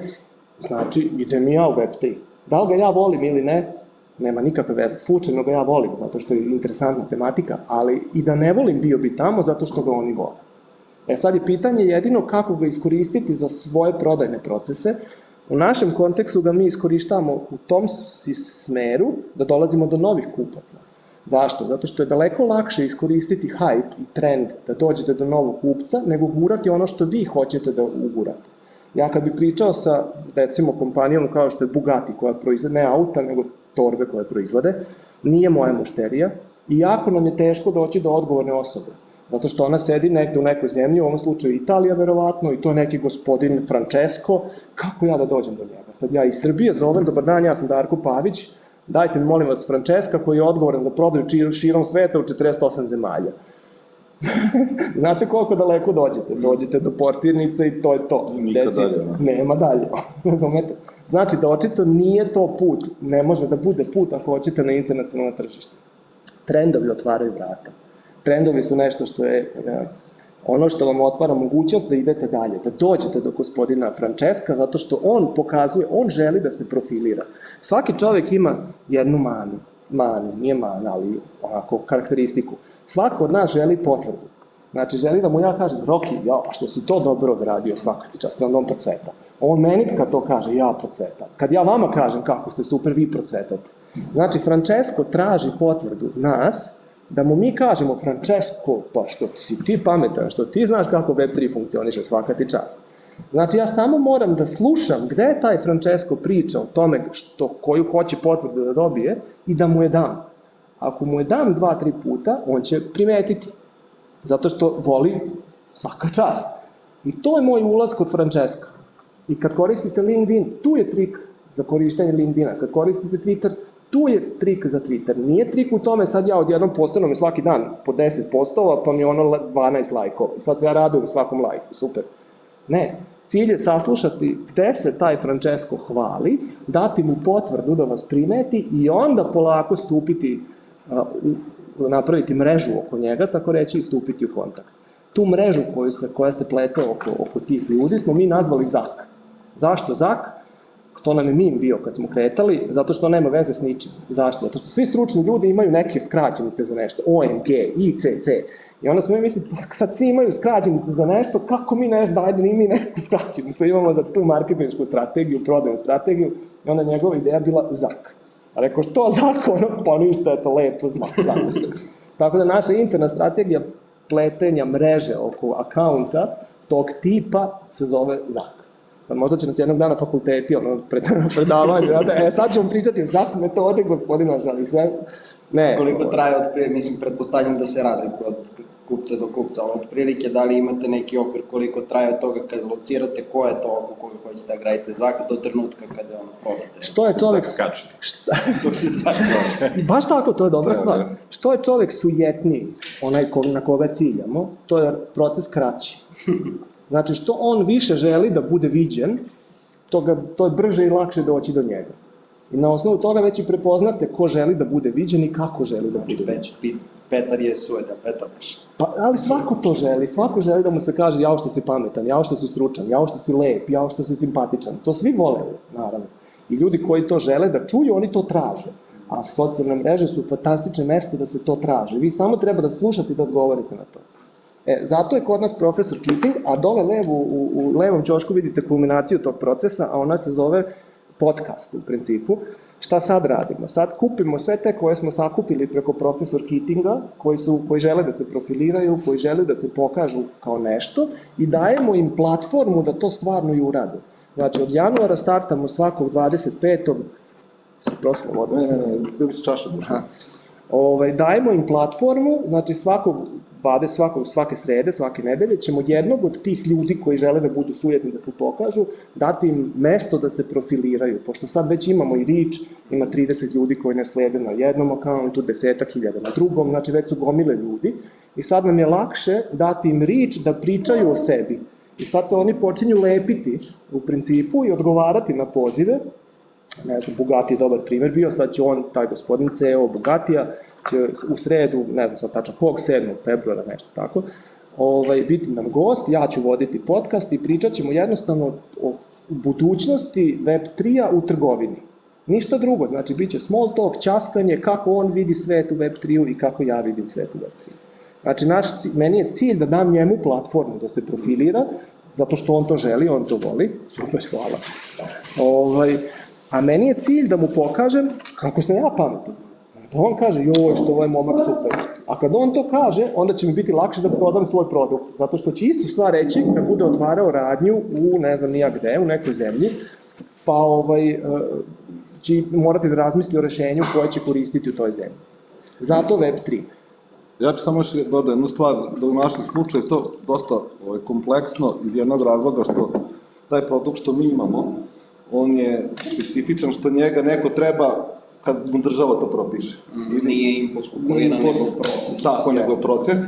C: znači, idem i ja u Web3. Da li ga ja volim ili ne, nema nikakve veze. Slučajno ga ja volim, zato što je interesantna tematika, ali i da ne volim bio bi tamo, zato što ga oni vole. Sad je pitanje jedino kako ga iskoristiti za svoje prodajne procese. U našem kontekstu ga mi iskorištavamo u tom smeru da dolazimo do novih kupaca. Zašto? Zato što je daleko lakše iskoristiti hype i trend da dođete do novog kupca, nego gurati ono što vi hoćete da ugurate. Ja kad bi pričao sa, recimo, kompanijom kao što je Bugatti, koja proizvode ne auta, nego torbe koje proizvode, nije moja mušterija i jako nam je teško doći do odgovorne osobe. Zato što ona sedi negde u nekoj zemlji, u ovom slučaju Italija verovatno, i to je neki gospodin Francesco, kako ja da dođem do njega? Sad ja iz Srbije zovem, dobar dan, ja sam Darko Pavić, dajte mi molim vas Francesca koji je odgovoran za prodaju širom sveta u 48 zemalja. Znate koliko daleko dođete? Dođete do portirnice i to je to.
B: Nikad dalje.
C: Nema dalje. Znači da očito nije to put, ne može da bude put ako hoćete na internacionalno tržište. Trendovi otvaraju vrata. Trendovi su nešto što je ono što vam otvara mogućnost da idete dalje, da dođete do gospodina Francesca, zato što on pokazuje, on želi da se profilira. Svaki čovek ima jednu manu, nije mana, ali onako karakteristiku. Svako od nas želi potvrdu. Znači, želi da mu ja kažem, Roki, ja, što si to dobro odradio, svaka ti čast, onda on procveta. On meni kad to kaže, ja procvetam. Kad ja vama kažem kako ste super, vi procvetate. Znači, Francesco traži potvrdu nas, da mu mi kažemo, Francesco, pa što si ti pametan, što ti znaš kako Web3 funkcioniše, svaka ti čast. Znači, ja samo moram da slušam gde je taj Francesco priča o tome koju hoće potvrdu da dobije i da mu je dam. Ako mu je dam 2-3 puta, on će primetiti. Zato što voli svaka čast. I to je moj ulaz kod Francesca. I kad koristite LinkedIn, tu je trik za korištenje LinkedIna. Kad koristite Twitter, tu je trik za Twitter. Nije trik u tome sad ja odjednom postanem mi svaki dan po 10 postova, pa mi ono 12 lajkova. Sad se ja radujem svakom lajku, super. Ne, cilj je saslušati gde se taj Francesco hvali, dati mu potvrdu da vas primeti i onda polako stupiti, napraviti mrežu oko njega, tako reći, i stupiti u kontakt. Tu mrežu koja se plete oko tih ljudi smo mi nazvali ZAK. Zašto ZAK? To nam je meme bio kad smo kretali, zato što nema veze s ničim. Zašto? Zato što svi stručni ljudi imaju neke skraćenice za nešto. OMG, ICC. I onda smo mi mislili, sad svi imaju skraćenice za nešto, kako mi nešto, dajde mi neku skraćenicu imamo za tu marketinšku strategiju, prodajnu strategiju. I onda njegova ideja bila ZAK. A rekao, što ZAK? Ono, pa ništa je to lepo, ZAK. Tako da naša interna strategija pletenja mreže oko akaunta tog tipa se zove ZAK. Možda će nas jednog dana fakulteti, predavanje, sad ćemo pričati o ZAK metode, gospodina Žali, ne.
D: Koliko traje otprilike, mislim, pretpostavljam da se razlikuje od kupca do kupca, ali otprilike da li imate neki okvir koliko traje od toga kad locirate ko je to oko koga hoćete da gradite ZAK do trenutka kada ono prodate?
C: Što je čovek...
D: Dok se ZAK kače.
C: I baš tako, to je dobra stvar. Što je čovek sujetniji, onaj na koga ciljamo, to je proces kraći. Znači, što on više želi da bude viđen, to je brže i lakše doći do njega. I na osnovu toga već i prepoznate ko želi da bude viđen i kako želi da bude viđen.
D: Petar je sujetan, Petar baš.
C: Pa, ali svako to želi, svako želi da mu se kaže jao što si pametan, jao što si stručan, jao što si lep, jao što si simpatičan. To svi vole, naravno. I ljudi koji to žele da čuju, oni to traže. A socijalne mreže su fantastične mesto da se to traže. Vi samo treba da slušate i da odgovorite na to. Zato je kod nas profesor Keating, a dole u levom ćošku vidite kulminaciju tog procesa, a ona se zove podcast u principu. Šta sad radimo? Sad kupimo sve te koje smo sakupili preko profesor Keatinga, koji žele da se profiliraju, koji žele da se pokažu kao nešto i dajemo im platformu da to stvarno i urade. Znači, od januara startamo svakog 25. Prosto voda.
B: Ne, bio bi se čaša duša.
C: Dajemo im platformu, znači svake srede, svake nedelje ćemo jednog od tih ljudi koji žele da budu sujetni, da se pokažu, dati im mesto da se profiliraju, pošto sad već imamo i reach, ima 30 ljudi koji ne slede na jednom akauntu, 10.000 na drugom, znači već su gomile ljudi i sad nam je lakše dati im reach da pričaju o sebi. I sad se oni počinju lepiti u principu i odgovarati na pozive. Ne znam, Bugatti je dobar primer bio, sad će on, taj gospodin CEO Bugattija, će u sredu, ne znam sad tačno kog, 7. februara, nešto tako, biti nam gost, ja ću voditi podcast i pričat ćemo jednostavno o budućnosti Web3-a u trgovini. Ništa drugo, znači bit će small talk, ćaskanje, kako on vidi svet u Web3-u i kako ja vidim svet u Web3-u. Znači, meni je cilj da dam njemu platformu da se profilira, zato što on to želi, on to voli, super, hvala. A meni je cilj da mu pokažem kako sam ja pametan. Da on kaže, joj, što ovaj momak super. A kad on to kaže, onda će mi biti lakše da prodam svoj produkt. Zato što će istu stvar reći kad bude otvarao radnju u ne znam nija gde, u nekoj zemlji, pa će morati da razmisli o rešenju koje će koristiti u toj zemlji. Zato Web3.
B: Ja bih samo još dodao jednu stvar, da u našem slučaju je to dosta kompleksno iz jednog razloga što taj produkt što mi imamo, on je specifičan što njega neko treba kad mu država to propiše.
D: Nije impuls kupovina, nego proces.
B: Tako, nego proces.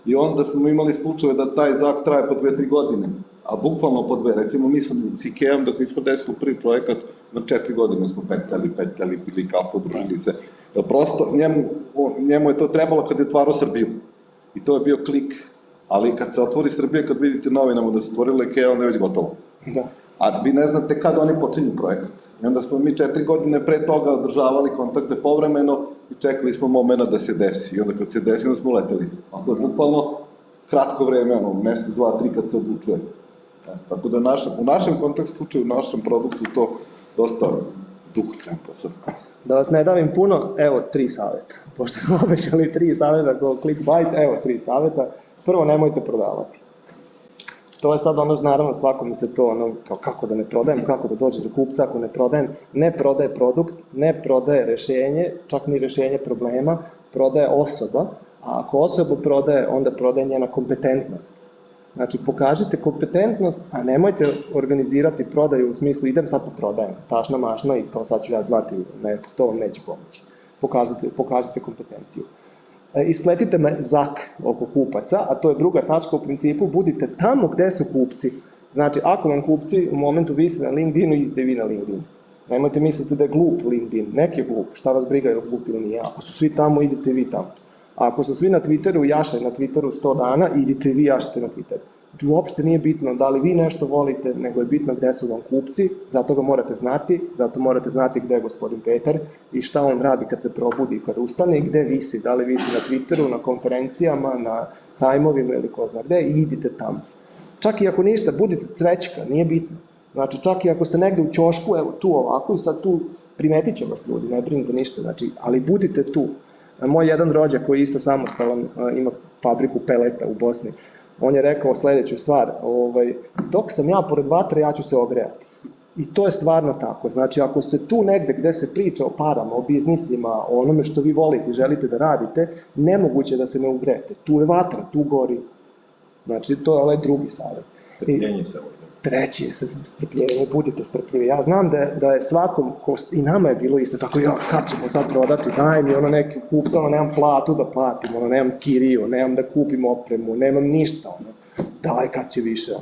B: I onda smo imali slučaje da taj ZAK traje po 2-3 godine, a bukvalno po 2. Recimo, mi sam s Ikeom, dok nismo desili prvi projekat, na 4 godine smo petljali, pili kafu, družili se. Jer prosto, njemu je to trebalo kad je otvarao Srbiju. I to je bio klik. Ali kad se otvori Srbija, kad vidite novinama da se otvorilo Ikea, onda je već gotovo.
C: Da.
B: A vi ne znate kada oni počinju projekat. I onda smo mi 4 godine pre toga održavali kontakte povremeno i čekali smo momena da se desi. I onda kad se desi, onda smo leteli. A to je bukvalno kratko vreme, mesec, 2, 3 kad se odlučuje. Tako da u našem kontekstu slučaju, u našem produktu to dosta dugotrajno posao.
C: Da vas ne davim puno, evo 3 saveta. Pošto smo obećali 3 saveta kao clickbait, evo 3 saveta. Prvo, nemojte prodavati. To je sad naravno svakome se to kao kako da ne prodajem, kako da dođe do kupca ako ne prodajem. Ne prodaje produkt, ne prodaje rešenje, čak ni rešenje problema, prodaje osoba. A ako osoba prodaje, onda prodaje njena kompetentnost. Znači, pokažite kompetentnost, a nemojte organizirati prodaju u smislu idem sad to prodajem, tašna mašna i kao sad ću ja zvati neko, to vam neće pomoći. Pokažite kompetenciju. Ispletite zak oko kupaca, a to je druga tačka u principu, budite tamo gde su kupci. Znači, ako vam kupci u momentu vise na LinkedInu, idite vi na LinkedIn. Nemojte misliti da je glup LinkedIn, neki je glup, šta vas briga je li glup ili nije. Ako su svi tamo, idite vi tamo. A ako su svi na Twitteru, jašaju na Twitteru 100 dana, idite vi jašite na Twitteru. Znači, uopšte nije bitno da li vi nešto volite, nego je bitno gde su vam kupci, zato ga morate znati gde je gospodin Petar i šta on radi kad se probudi i kad ustane i gde visi, da li visi na Twitteru, na konferencijama, na sajmovima ili ko zna gde, i idite tamo. Čak i ako ništa, budite cvećka, nije bitno. Znači, čak i ako ste negde u ćošku, evo tu ovako i sad tu primetit će vas ljudi, ne brinite ništa, znači, ali budite tu. Moj jedan rođak koji je isto samostalan, ima fabriku peleta u Bosni, on je rekao sledeću stvar, dok sam ja pored vatre, ja ću se ogrejati. I to je stvarno tako. Znači, ako ste tu negde gde se priča o parama, o biznisima, o onome što vi volite i želite da radite, nemoguće da se ne ugrejete. Tu je vatra, tu gori. Znači, to je ovaj drugi savjet.
E: Strpljenje se ovdje.
C: Treći je strpljenje, budite strpljivi. Ja znam da je svakom, i nama je bilo isto tako, kad ćemo sad prodati, daj mi neki kupca, nemam platu da platim, nemam kiriju, nemam da kupim opremu, nemam ništa, daj kad će više.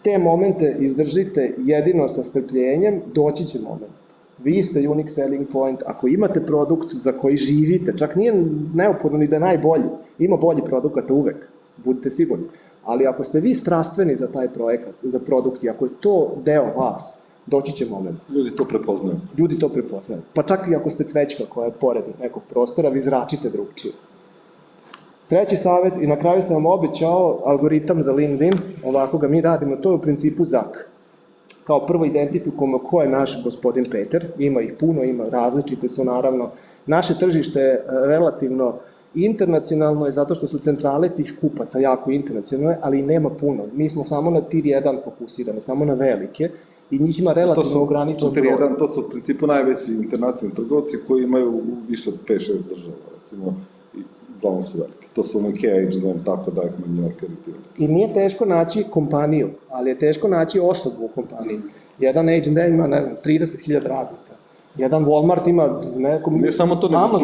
C: Te momente izdržite jedino sa strpljenjem, doći će moment. Vi ste unique selling point, ako imate produkt za koji živite, čak nije neophodno ni da je najbolji, ima bolji produkt uvek, budite sigurni. Ali ako ste vi strastveni za taj projekat, za produkt, i ako je to deo vas, doći će moment. Ljudi to prepoznaju. Pa čak i ako ste cvećka koja je pored nekog prostora, vi zračite drugčije. Treći savjet, i na kraju sam vam obećao, algoritam za LinkedIn, ovako ga mi radimo, to je u principu zak. Kao prvo identifikujemo ko je naš gospodin Peter, ima ih puno, ima različite su naravno. Naše tržište je relativno internacionalno je zato što su centrale tih kupaca jako internacionalne, ali i nema puno. Mi smo samo na tier 1 fokusirani, samo na velike i njih ima relativno ograničen broj.
B: Tier 1 to su u principu najveći internacionalni trgovci koji imaju više od 5-6 država, recimo, i uglavnom su veliki. To su IKEA, H&M, tako da ih na New Yorker i ti.
C: I nije teško naći kompaniju, ali je teško naći osobu u kompaniji. Jedan H&M ima, 30.000 radnika. Jedan Walmart ima nekom...
B: Ne samo to, nego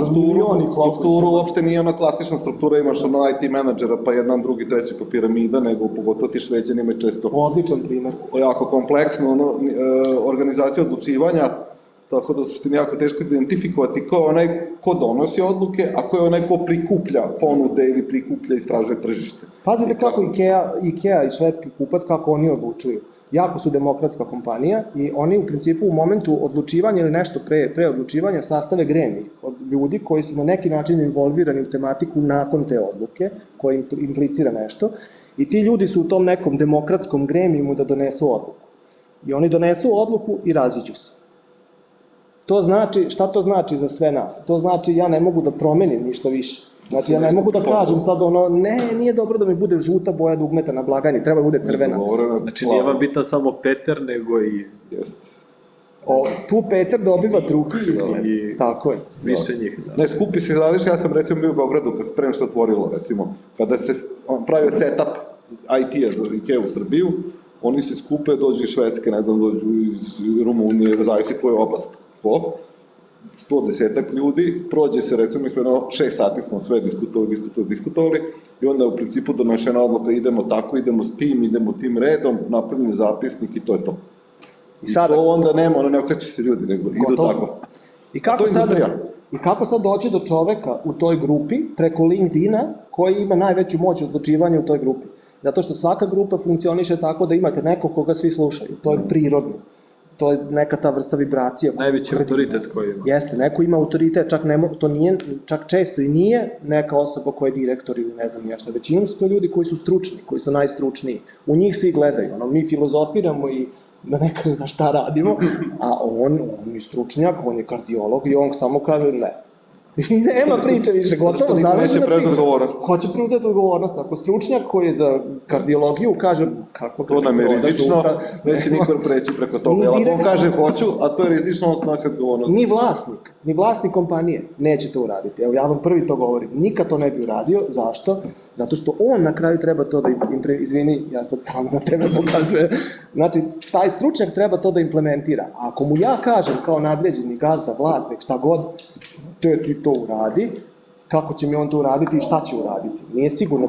B: strukturu uopšte nije ona klasična struktura, imaš ono IT menadžera, pa jedan, drugi, treći pa piramida, nego pogotovo ti Šveđani imaju često...
C: Odličan primer.
B: Jako kompleksno organizacija odlučivanja, tako da u suštini jako teško identifikovati ko je onaj ko donosi odluke, a ko je onaj ko prikuplja ponude ili prikuplja i istražuje tržište.
C: Pazite kako IKEA i švedski kupac, kako oni odlučuju. Jako su demokratska kompanija i oni u principu u momentu odlučivanja ili nešto pre odlučivanja sastave gremij od ljudi koji su na neki način involvirani u tematiku nakon te odluke, koja implicira nešto, i ti ljudi su u tom nekom demokratskom gremijumu da donesu odluku. I oni donesu odluku i raziđu se. To znači, šta to znači za sve nas? To znači ja ne mogu da promenim ništa više. Znači, ja ne mogu da kažem sad nije dobro da mi bude žuta boja dugmeta na blagajni, treba da bude crvena.
A: Znači, nije vam bitan samo Peter, nego i...
C: Tu Peter dobiva drugi izgled, tako je.
A: Više njih, da.
B: Ne, skupi se, znaš, ja sam recimo bio u Beogradu kad se pre nešto otvorilo, recimo, kada se pravio setup IT-a za IKEA u Srbiju, oni se skupe, dođu iz Švedske, ne znam, dođu iz Rumunije, zavisi koja je oblast. 110 ljudi, prođe se, recimo, mi smo 6 sati smo sve diskutovali i onda u principu donošena odluka, idemo tako, idemo s tim redom, napravljeni zapisnik i to je to. I to onda nema, ne okreće se ljudi, nego idu tako.
C: I kako sad doći do čoveka u toj grupi, preko LinkedIna, koji ima najveću moć odlučivanja u toj grupi? Zato što svaka grupa funkcioniše tako da imate neko koga svi slušaju, to je prirodno. To je neka ta vrsta vibracija.
A: Najveći autoritet koji ima.
C: Jeste, neko ima autoritet, čak često i nije neka osoba koja je direktor ili ne znam nešto. Većinom su to ljudi koji su stručni, koji su najstručniji. U njih svi gledaju, mi filozofiramo i da ne kažem za šta radimo, a on je stručnjak, on je kardiolog i on samo kaže ne. I nema priče više, gotovo,
B: Zašto niko neće preuzeti odgovornost?
C: Ko će preuzeti odgovornost? Ako stručnjak koji je za kardiologiju kaže kako
B: To nam je rizično, neće niko preći preko toga. Jer ako on kaže hoću, a to je rizično, on snosi odgovornost.
C: Ni vlasnik kompanije neće to uraditi. Evo, ja vam prvi to govorim. Nikad to ne bi uradio. Zašto? Zato što on na kraju treba to da izvini, ja sad stalno na tebe pokazujem. Znači, taj stručnjak treba to da implementira. A ako mu ja kažem kao nadređeni gazda, vlasnik, šta god, ti to uradi, kako će mi on to uraditi i šta će uraditi. Nije sigurno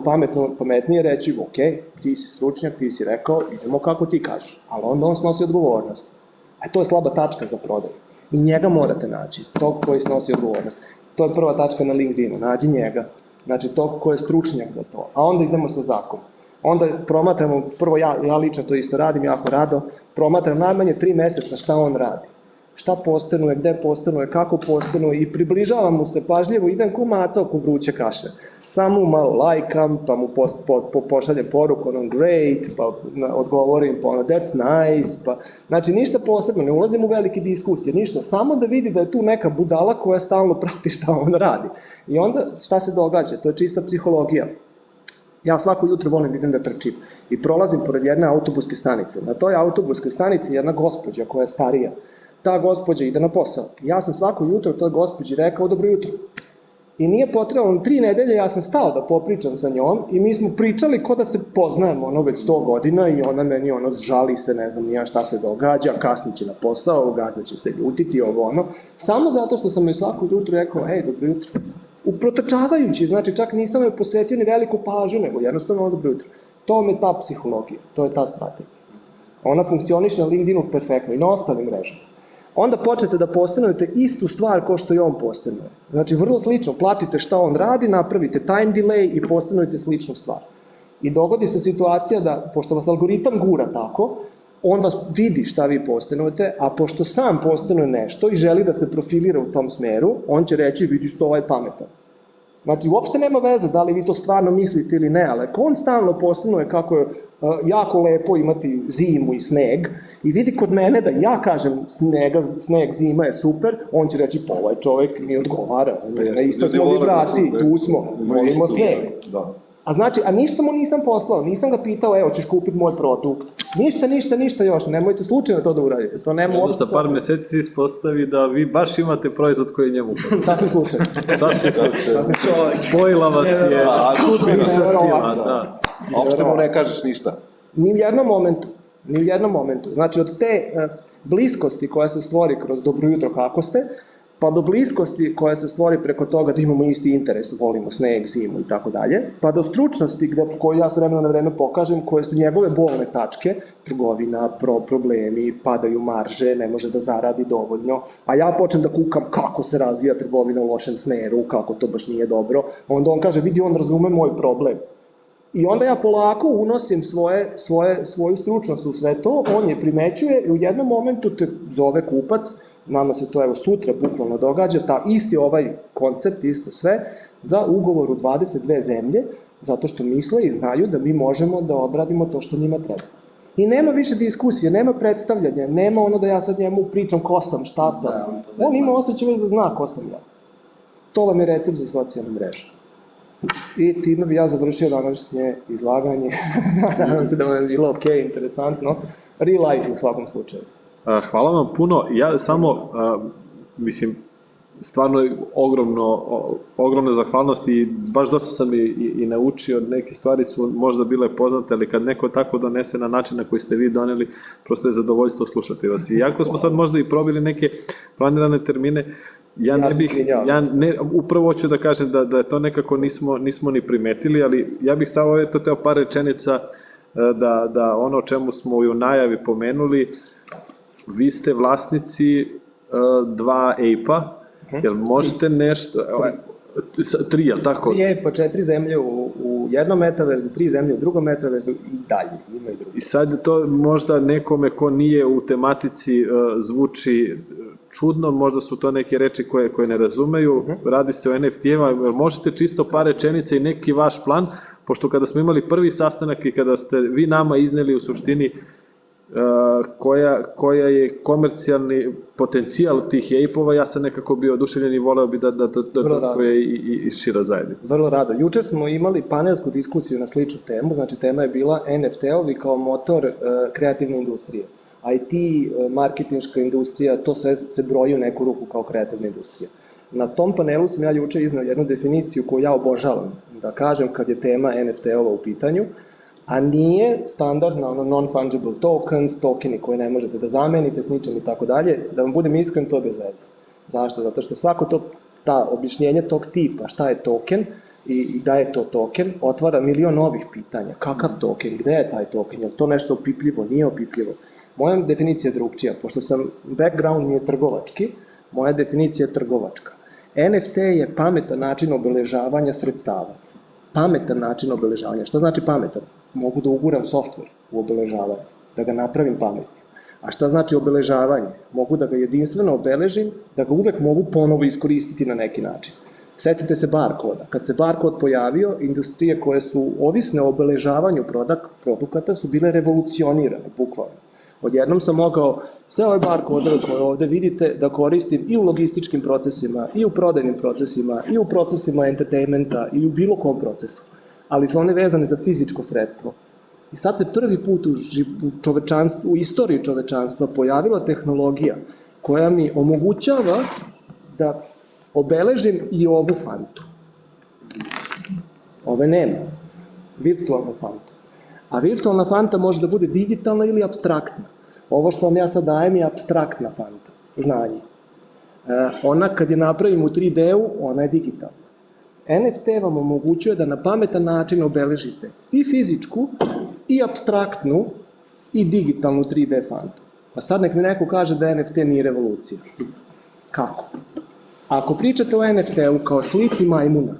C: pametnije reći, ok, ti si stručnjak, ti si rekao, idemo kako ti kažeš. Ali onda on snosi odgovornost. A to je slaba tačka za prodaju. I njega morate naći, tog koji snosi odgovornost. To je prva tačka na LinkedInu, nađi njega. Znači, tog koji je stručnjak za to. A onda idemo sa zakonom. Onda promatramo, prvo ja lično to isto radim, jako rado, promatram najmanje 3 meseca šta on radi. Šta postanuje, gde postanuje, kako postanuje i približavam mu se pažljivo, idem ko maca oko vruće kaše. Samo mu malo lajkam, pa mu pošaljem poruku, ono great, pa odgovorim, pa ono that's nice, pa... Znači, ništa posebno, ne ulazim u velike diskusije, ništa, samo da vidi da je tu neka budala koja stalno prati šta on radi. I onda, šta se događa? To je čista psihologija. Ja svako jutro volim da idem da trčim i prolazim pored jedne autobuske stanice. Na toj autobuskoj stanici je jedna gospođa koja je starija. Ta gospođa ide na posao. Ja sam svako jutro toj gospođi rekao dobro jutro. I nije potrebno, 3 nedelje ja sam stao da popričam sa njom i mi smo pričali ko da se poznajemo, ono, već 100 godina i ona meni, ono, žali se, ne znam nija šta se događa, kasniće na posao, gazda će se ljutiti, ovo, ono, samo zato što sam joj svako jutro rekao, ej, dobro jutro. Uprotrčavajući, znači čak nisam joj posvetio ni veliku pažnju, nego jednostavno dobro jutro. To je ta psihologija, to je ta strategija. Ona funkcioniše na LinkedInu perfektno i na ostalim mrežama. Onda počnete da postanujete istu stvar kao što i on postanuje. Znači, vrlo slično, platite šta on radi, napravite time delay i postanujete sličnu stvar. I dogodi se situacija da, pošto vas algoritam gura tako, on vas vidi šta vi postanujete, a pošto sam postanuje nešto i želi da se profilira u tom smeru, on će reći, vidi što ovaj pametan. Znači, uopšte nema veze da li vi to stvarno mislite ili ne, ali ako on stalno postanuje kako je jako lepo imati zimu i sneg i vidi kod mene da ja kažem sneg, zima je super, on će reći, pa ovaj čovek mi odgovara, na isto smo vibraciji, tu smo, volimo sneg. A znači, a ništa mu nisam poslao, nisam ga pitao, evo, ćeš kupiti moj produkt. Ništa još, nemojte slučajno to da uradite. To nema
A: onda sa par meseci se ispostavi da vi baš imate proizvod koji je njemu potreban.
C: Sasvim slučajno.
A: Spojila vas je viša sila, da.
B: A uopšte mu ne kažeš ništa.
C: Ni u jednom momentu. Znači, od te bliskosti koja se stvori kroz dobro jutro kako ste, pa do bliskosti koja se stvori preko toga da imamo isti interes, volimo sneg, zimu i tako dalje, pa do stručnosti koju ja s vremena na vreme pokažem, koje su njegove bolne tačke, trgovina, problemi, padaju marže, ne može da zaradi dovoljno, a ja počnem da kukam kako se razvija trgovina u lošem smeru, kako to baš nije dobro, onda on kaže, vidi, on razume moj problem. I onda ja polako unosim svoju stručnost u sve to, on je primećuje i u jednom momentu te zove kupac, nama se to evo sutra bukvalno događa, ta isti ovaj koncept, isto sve, za ugovor u 22 zemlje, zato što misle i znaju da mi možemo da odradimo to što njima treba. I nema više diskusije, nema predstavljanja, nema ono da ja sad njemu pričam ko sam, šta sam. On ima osjećaj već da zna ko sam ja. To vam je recept za socijalne mreže. I time bi ja završio današnje izlaganje. Nadam se da vam je bilo ok, interesantno. Real life u svakom slučaju.
A: Hvala vam puno. Ja samo, mislim, stvarno ogromna zahvalnost i baš dosta sam i naučio, neke stvari su možda bile poznate, ali kad neko tako donese na način na koji ste vi doneli, prosto je zadovoljstvo slušati vas. Iako smo sad možda i probili neke planirane termine, upravo hoću da kažem da to nekako nismo ni primetili, ali ja bih samo teo par rečenica da ono o čemu smo i u najavi pomenuli, vi ste vlasnici 2 ape-a, jel možete nešto, 3, jel tako?
C: 3 ape-a, 4 zemlje u jednom metaverzu, 3 zemlje u drugom metaverzu i dalje, ima i drugi.
A: I sad to možda nekome ko nije u tematici zvuči čudno, možda su to neke reči koje ne razumeju, radi se o NFT-ima, možete čisto par rečenica i neki vaš plan, pošto kada smo imali prvi sastanak i kada ste vi nama izneli u suštini koja je komercijalni potencijal tih ape-ova, ja sam nekako bio oduševljen i voleo bi da to je i šira zajednica.
C: Vrlo rado. Juče smo imali panelsku diskusiju na sličnu temu, znači tema je bila NFT-ovi kao motor kreativne industrije. IT, marketinška industrija, to sve se broji u neku ruku kao kreativna industrija. Na tom panelu sam ja juče iznao jednu definiciju koju ja obožavam, da kažem kad je tema NFT-ova u pitanju, a nije standardna non-fungible tokens, tokeni koje ne možete da zamenite s ničem i tako dalje, da vam budem iskren, to je bez veze. Zašto? Zato što svako ta objašnjenje tog tipa, šta je token i da je to token, otvara milion novih pitanja. Kakav token? Gde je taj token? Je li to nešto opipljivo? Nije opipljivo? Moja definicija je drugčija. Pošto sam background mi je trgovački, moja definicija je trgovačka. NFT je pametan način obeležavanja sredstava. Pametan način obeležavanja. Šta znači pametan? Mogu da uguram softver u obeležavanje, da ga napravim pametnim. A šta znači obeležavanje? Mogu da ga jedinstveno obeležim, da ga uvek mogu ponovo iskoristiti na neki način. Setite se barkoda. Kad se barkod pojavio, industrije koje su ovisne o obeležavanju produkata su bile revolucionirane, bukvalno. Odjednom sam mogao sve ove barkodove koje ovde vidite da koristim i u logističkim procesima, i u prodajnim procesima, i u procesima entertainmenta, i u bilo kom procesu. Ali su one vezane za fizičko sredstvo. I sad se prvi put u istoriji čovečanstva pojavila tehnologija koja mi omogućava da obeležim i ovu fantu. Ove nema. Virtualnu fantu. A virtualna fanta može da bude digitalna ili apstraktna. Ovo što vam ja sad dajem je apstraktna fanta, znanje. Ona kad je napravim u 3D-u, ona je digitalna. NFT vam omogućuje da na pametan način obeležite i fizičku, i apstraktnu, i digitalnu 3D fantu. Pa sad nek mi neko kaže da NFT nije revolucija. Kako? Ako pričate o NFT-u kao slici majmuna,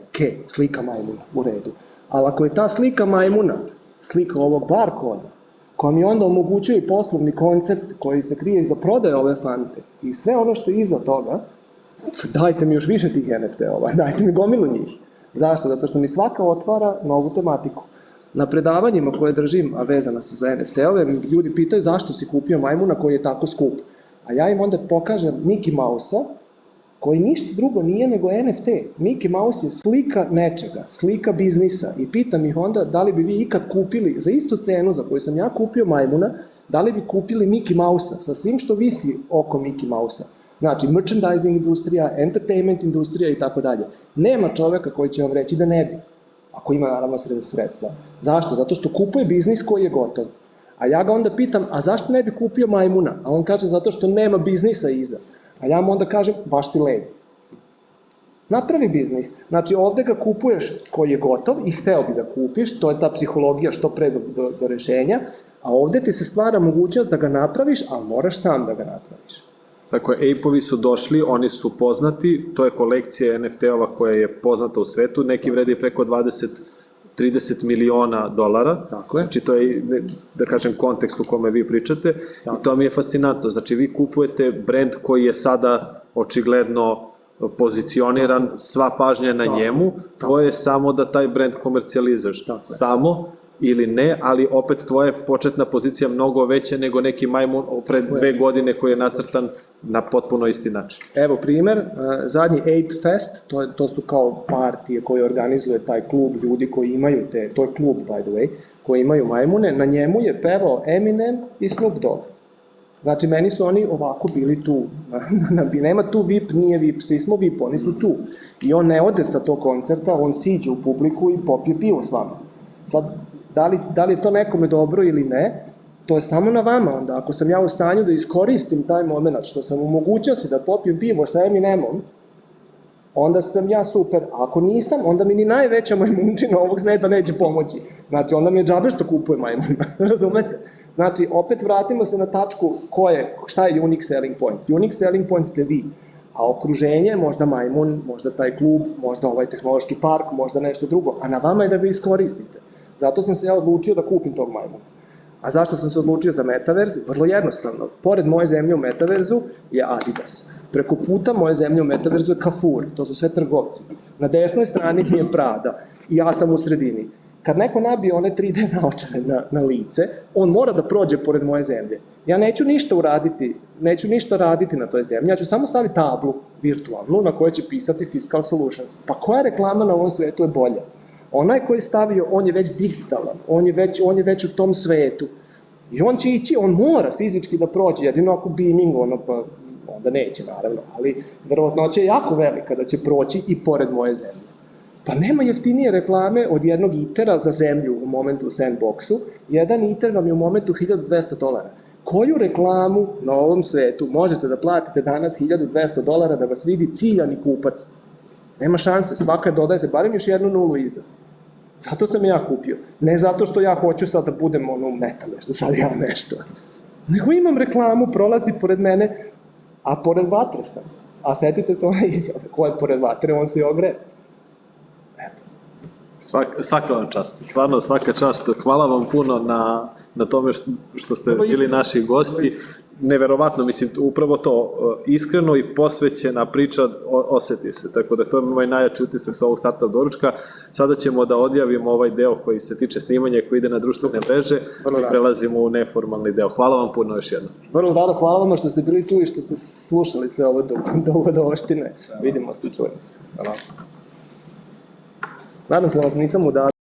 C: ok, slika majmuna, u redu. Ali ako je ta slika majmuna, slika ovog barkoda, koja mi onda omogućuje i poslovni koncept koji se krije iza prodaje ove fante i sve ono što je iza toga, dajte mi još više tih NFT-ova, dajte mi gomilu njih. Zašto? Zato što mi svaka otvara novu tematiku. Na predavanjima koje držim, a vezana su za NFT-ove, ljudi pitaju zašto si kupio majmuna koji je tako skup. A ja im onda pokažem Mickey Mouse-a, koji ništa drugo nije nego NFT. Mickey Mouse je slika nečega, slika biznisa i pitam ih onda da li bi vi ikad kupili za istu cenu za koju sam ja kupio majmuna, da li bi kupili Mickey Mouse-a sa svim što visi oko Mickey Mouse-a. Znači, merchandising industrija, entertainment industrija i tako dalje. Nema čoveka koji će vam reći da ne bi, ako ima naravno sredstva. Zašto? Zato što kupuje biznis koji je gotov. A ja ga onda pitam, a zašto ne bi kupio majmuna? A on kaže, zato što nema biznisa iza. A ja mu onda kažem, baš si led. Napravi biznis. Znači, ovde ga kupuješ koji je gotov i hteo bi da kupiš, to je ta psihologija što pre do rešenja, a ovde ti se stvara mogućnost da ga napraviš, ali moraš sam da ga napraviš.
A: Tako je, ape-ovi su došli, oni su poznati, to je kolekcija NFT-ova koja je poznata u svetu, neki vredi preko 20-30 miliona dolara.
C: Tako je.
A: Znači, to je, da kažem, kontekst u kome vi pričate. Tako. I to mi je fascinantno. Znači, vi kupujete brend koji je sada očigledno pozicioniran, sva pažnja na njemu, tvoje je samo da taj brend komercijalizuješ. Samo ili ne, ali opet tvoja početna pozicija mnogo veća nego neki majmun pred 2 godine koji je nacrtan na potpuno isti način.
C: Evo primer, zadnji Ape Fest, to su kao partije koje organizuje taj klub ljudi koji imaju to je klub by the way, koji imaju majmune, na njemu je pevao Eminem i Snoop Dogg. Znači, meni su oni ovako bili tu, nema tu VIP, nije VIP, svi smo VIP, oni su tu. I on ne ode sa tog koncerta, on siđe u publiku i popije pivo s vama. Sad, da li je to nekome dobro ili ne, to je samo na vama onda. Ako sam ja u stanju da iskoristim taj moment, što sam u mogućnosti da popijem pivo sa Eminemom, onda sam ja super. A ako nisam, onda mi ni najveća majmunčina ovog sveta neće pomoći. Znači, onda mi je džabe što kupuje majmuna. Razumete? Znači, opet vratimo se na tačku šta je unique selling point. Unique selling point ste vi. A okruženje, možda majmun, možda taj klub, možda ovaj tehnološki park, možda nešto drugo. A na vama je da ga iskoristite. Zato sam se ja odlučio da kupim tog majmuna. A zašto sam se odlučio za Metaverse? Vrlo jednostavno. Pored moje zemlje u Metaversu je Adidas. Preko puta moje zemlje u Metaversu je Carrefour. To su sve trgovci. Na desnoj strani je Prada. I ja sam u sredini. kad neko nabije one 3D naočare na lice, on mora da prođe pored moje zemlje. Ja neću ništa uraditi, neću ništa raditi na toj zemlji, ja ću samo staviti tablu virtualnu na kojoj će pisati Fiscal Solutions. Pa koja reklama na ovom svetu je bolja? Onaj koji je stavio, on je već digitalan, on je već u tom svetu. I on će ići, on mora fizički da prođe, jedino ako beaming, pa onda neće naravno, ali verovatnoća je jako velika da će proći i pored moje zemlje. Pa nema jeftinije reklame od jednog itera za zemlju u momentu u sandboxu, jedan iter vam je u momentu $1200. Koju reklamu na ovom svetu možete da platite danas $1200 da vas vidi ciljani kupac? Nema šanse, svaka dodajete barem još jednu nulu iza. Zato sam ja kupio. Ne zato što ja hoću sad da budem u metaversu, sad ja nešto. Nego imam reklamu, prolazi pored mene, a pored vatre sam. A setite se one izjave, ko je pored vatre, on se i ogre. Eto.
A: Svaka vam čast, stvarno svaka čast. Hvala vam puno na tome što ste bili naši gosti. Neverovatno, mislim, upravo to, iskreno i posvećena priča oseti se, tako da to je moj najjači utisak sa ovog startup doručka. Sada ćemo da odjavimo ovaj deo koji se tiče snimanja, koji ide na društvene mreže i prelazimo u neformalni deo. Hvala vam puno još jednom.
C: Vrlo rado, hvala vam što ste bili tu i što ste slušali sve ovo dovoštine. Vidimo se, čujemo se. Nadam se da vas nisam udavio.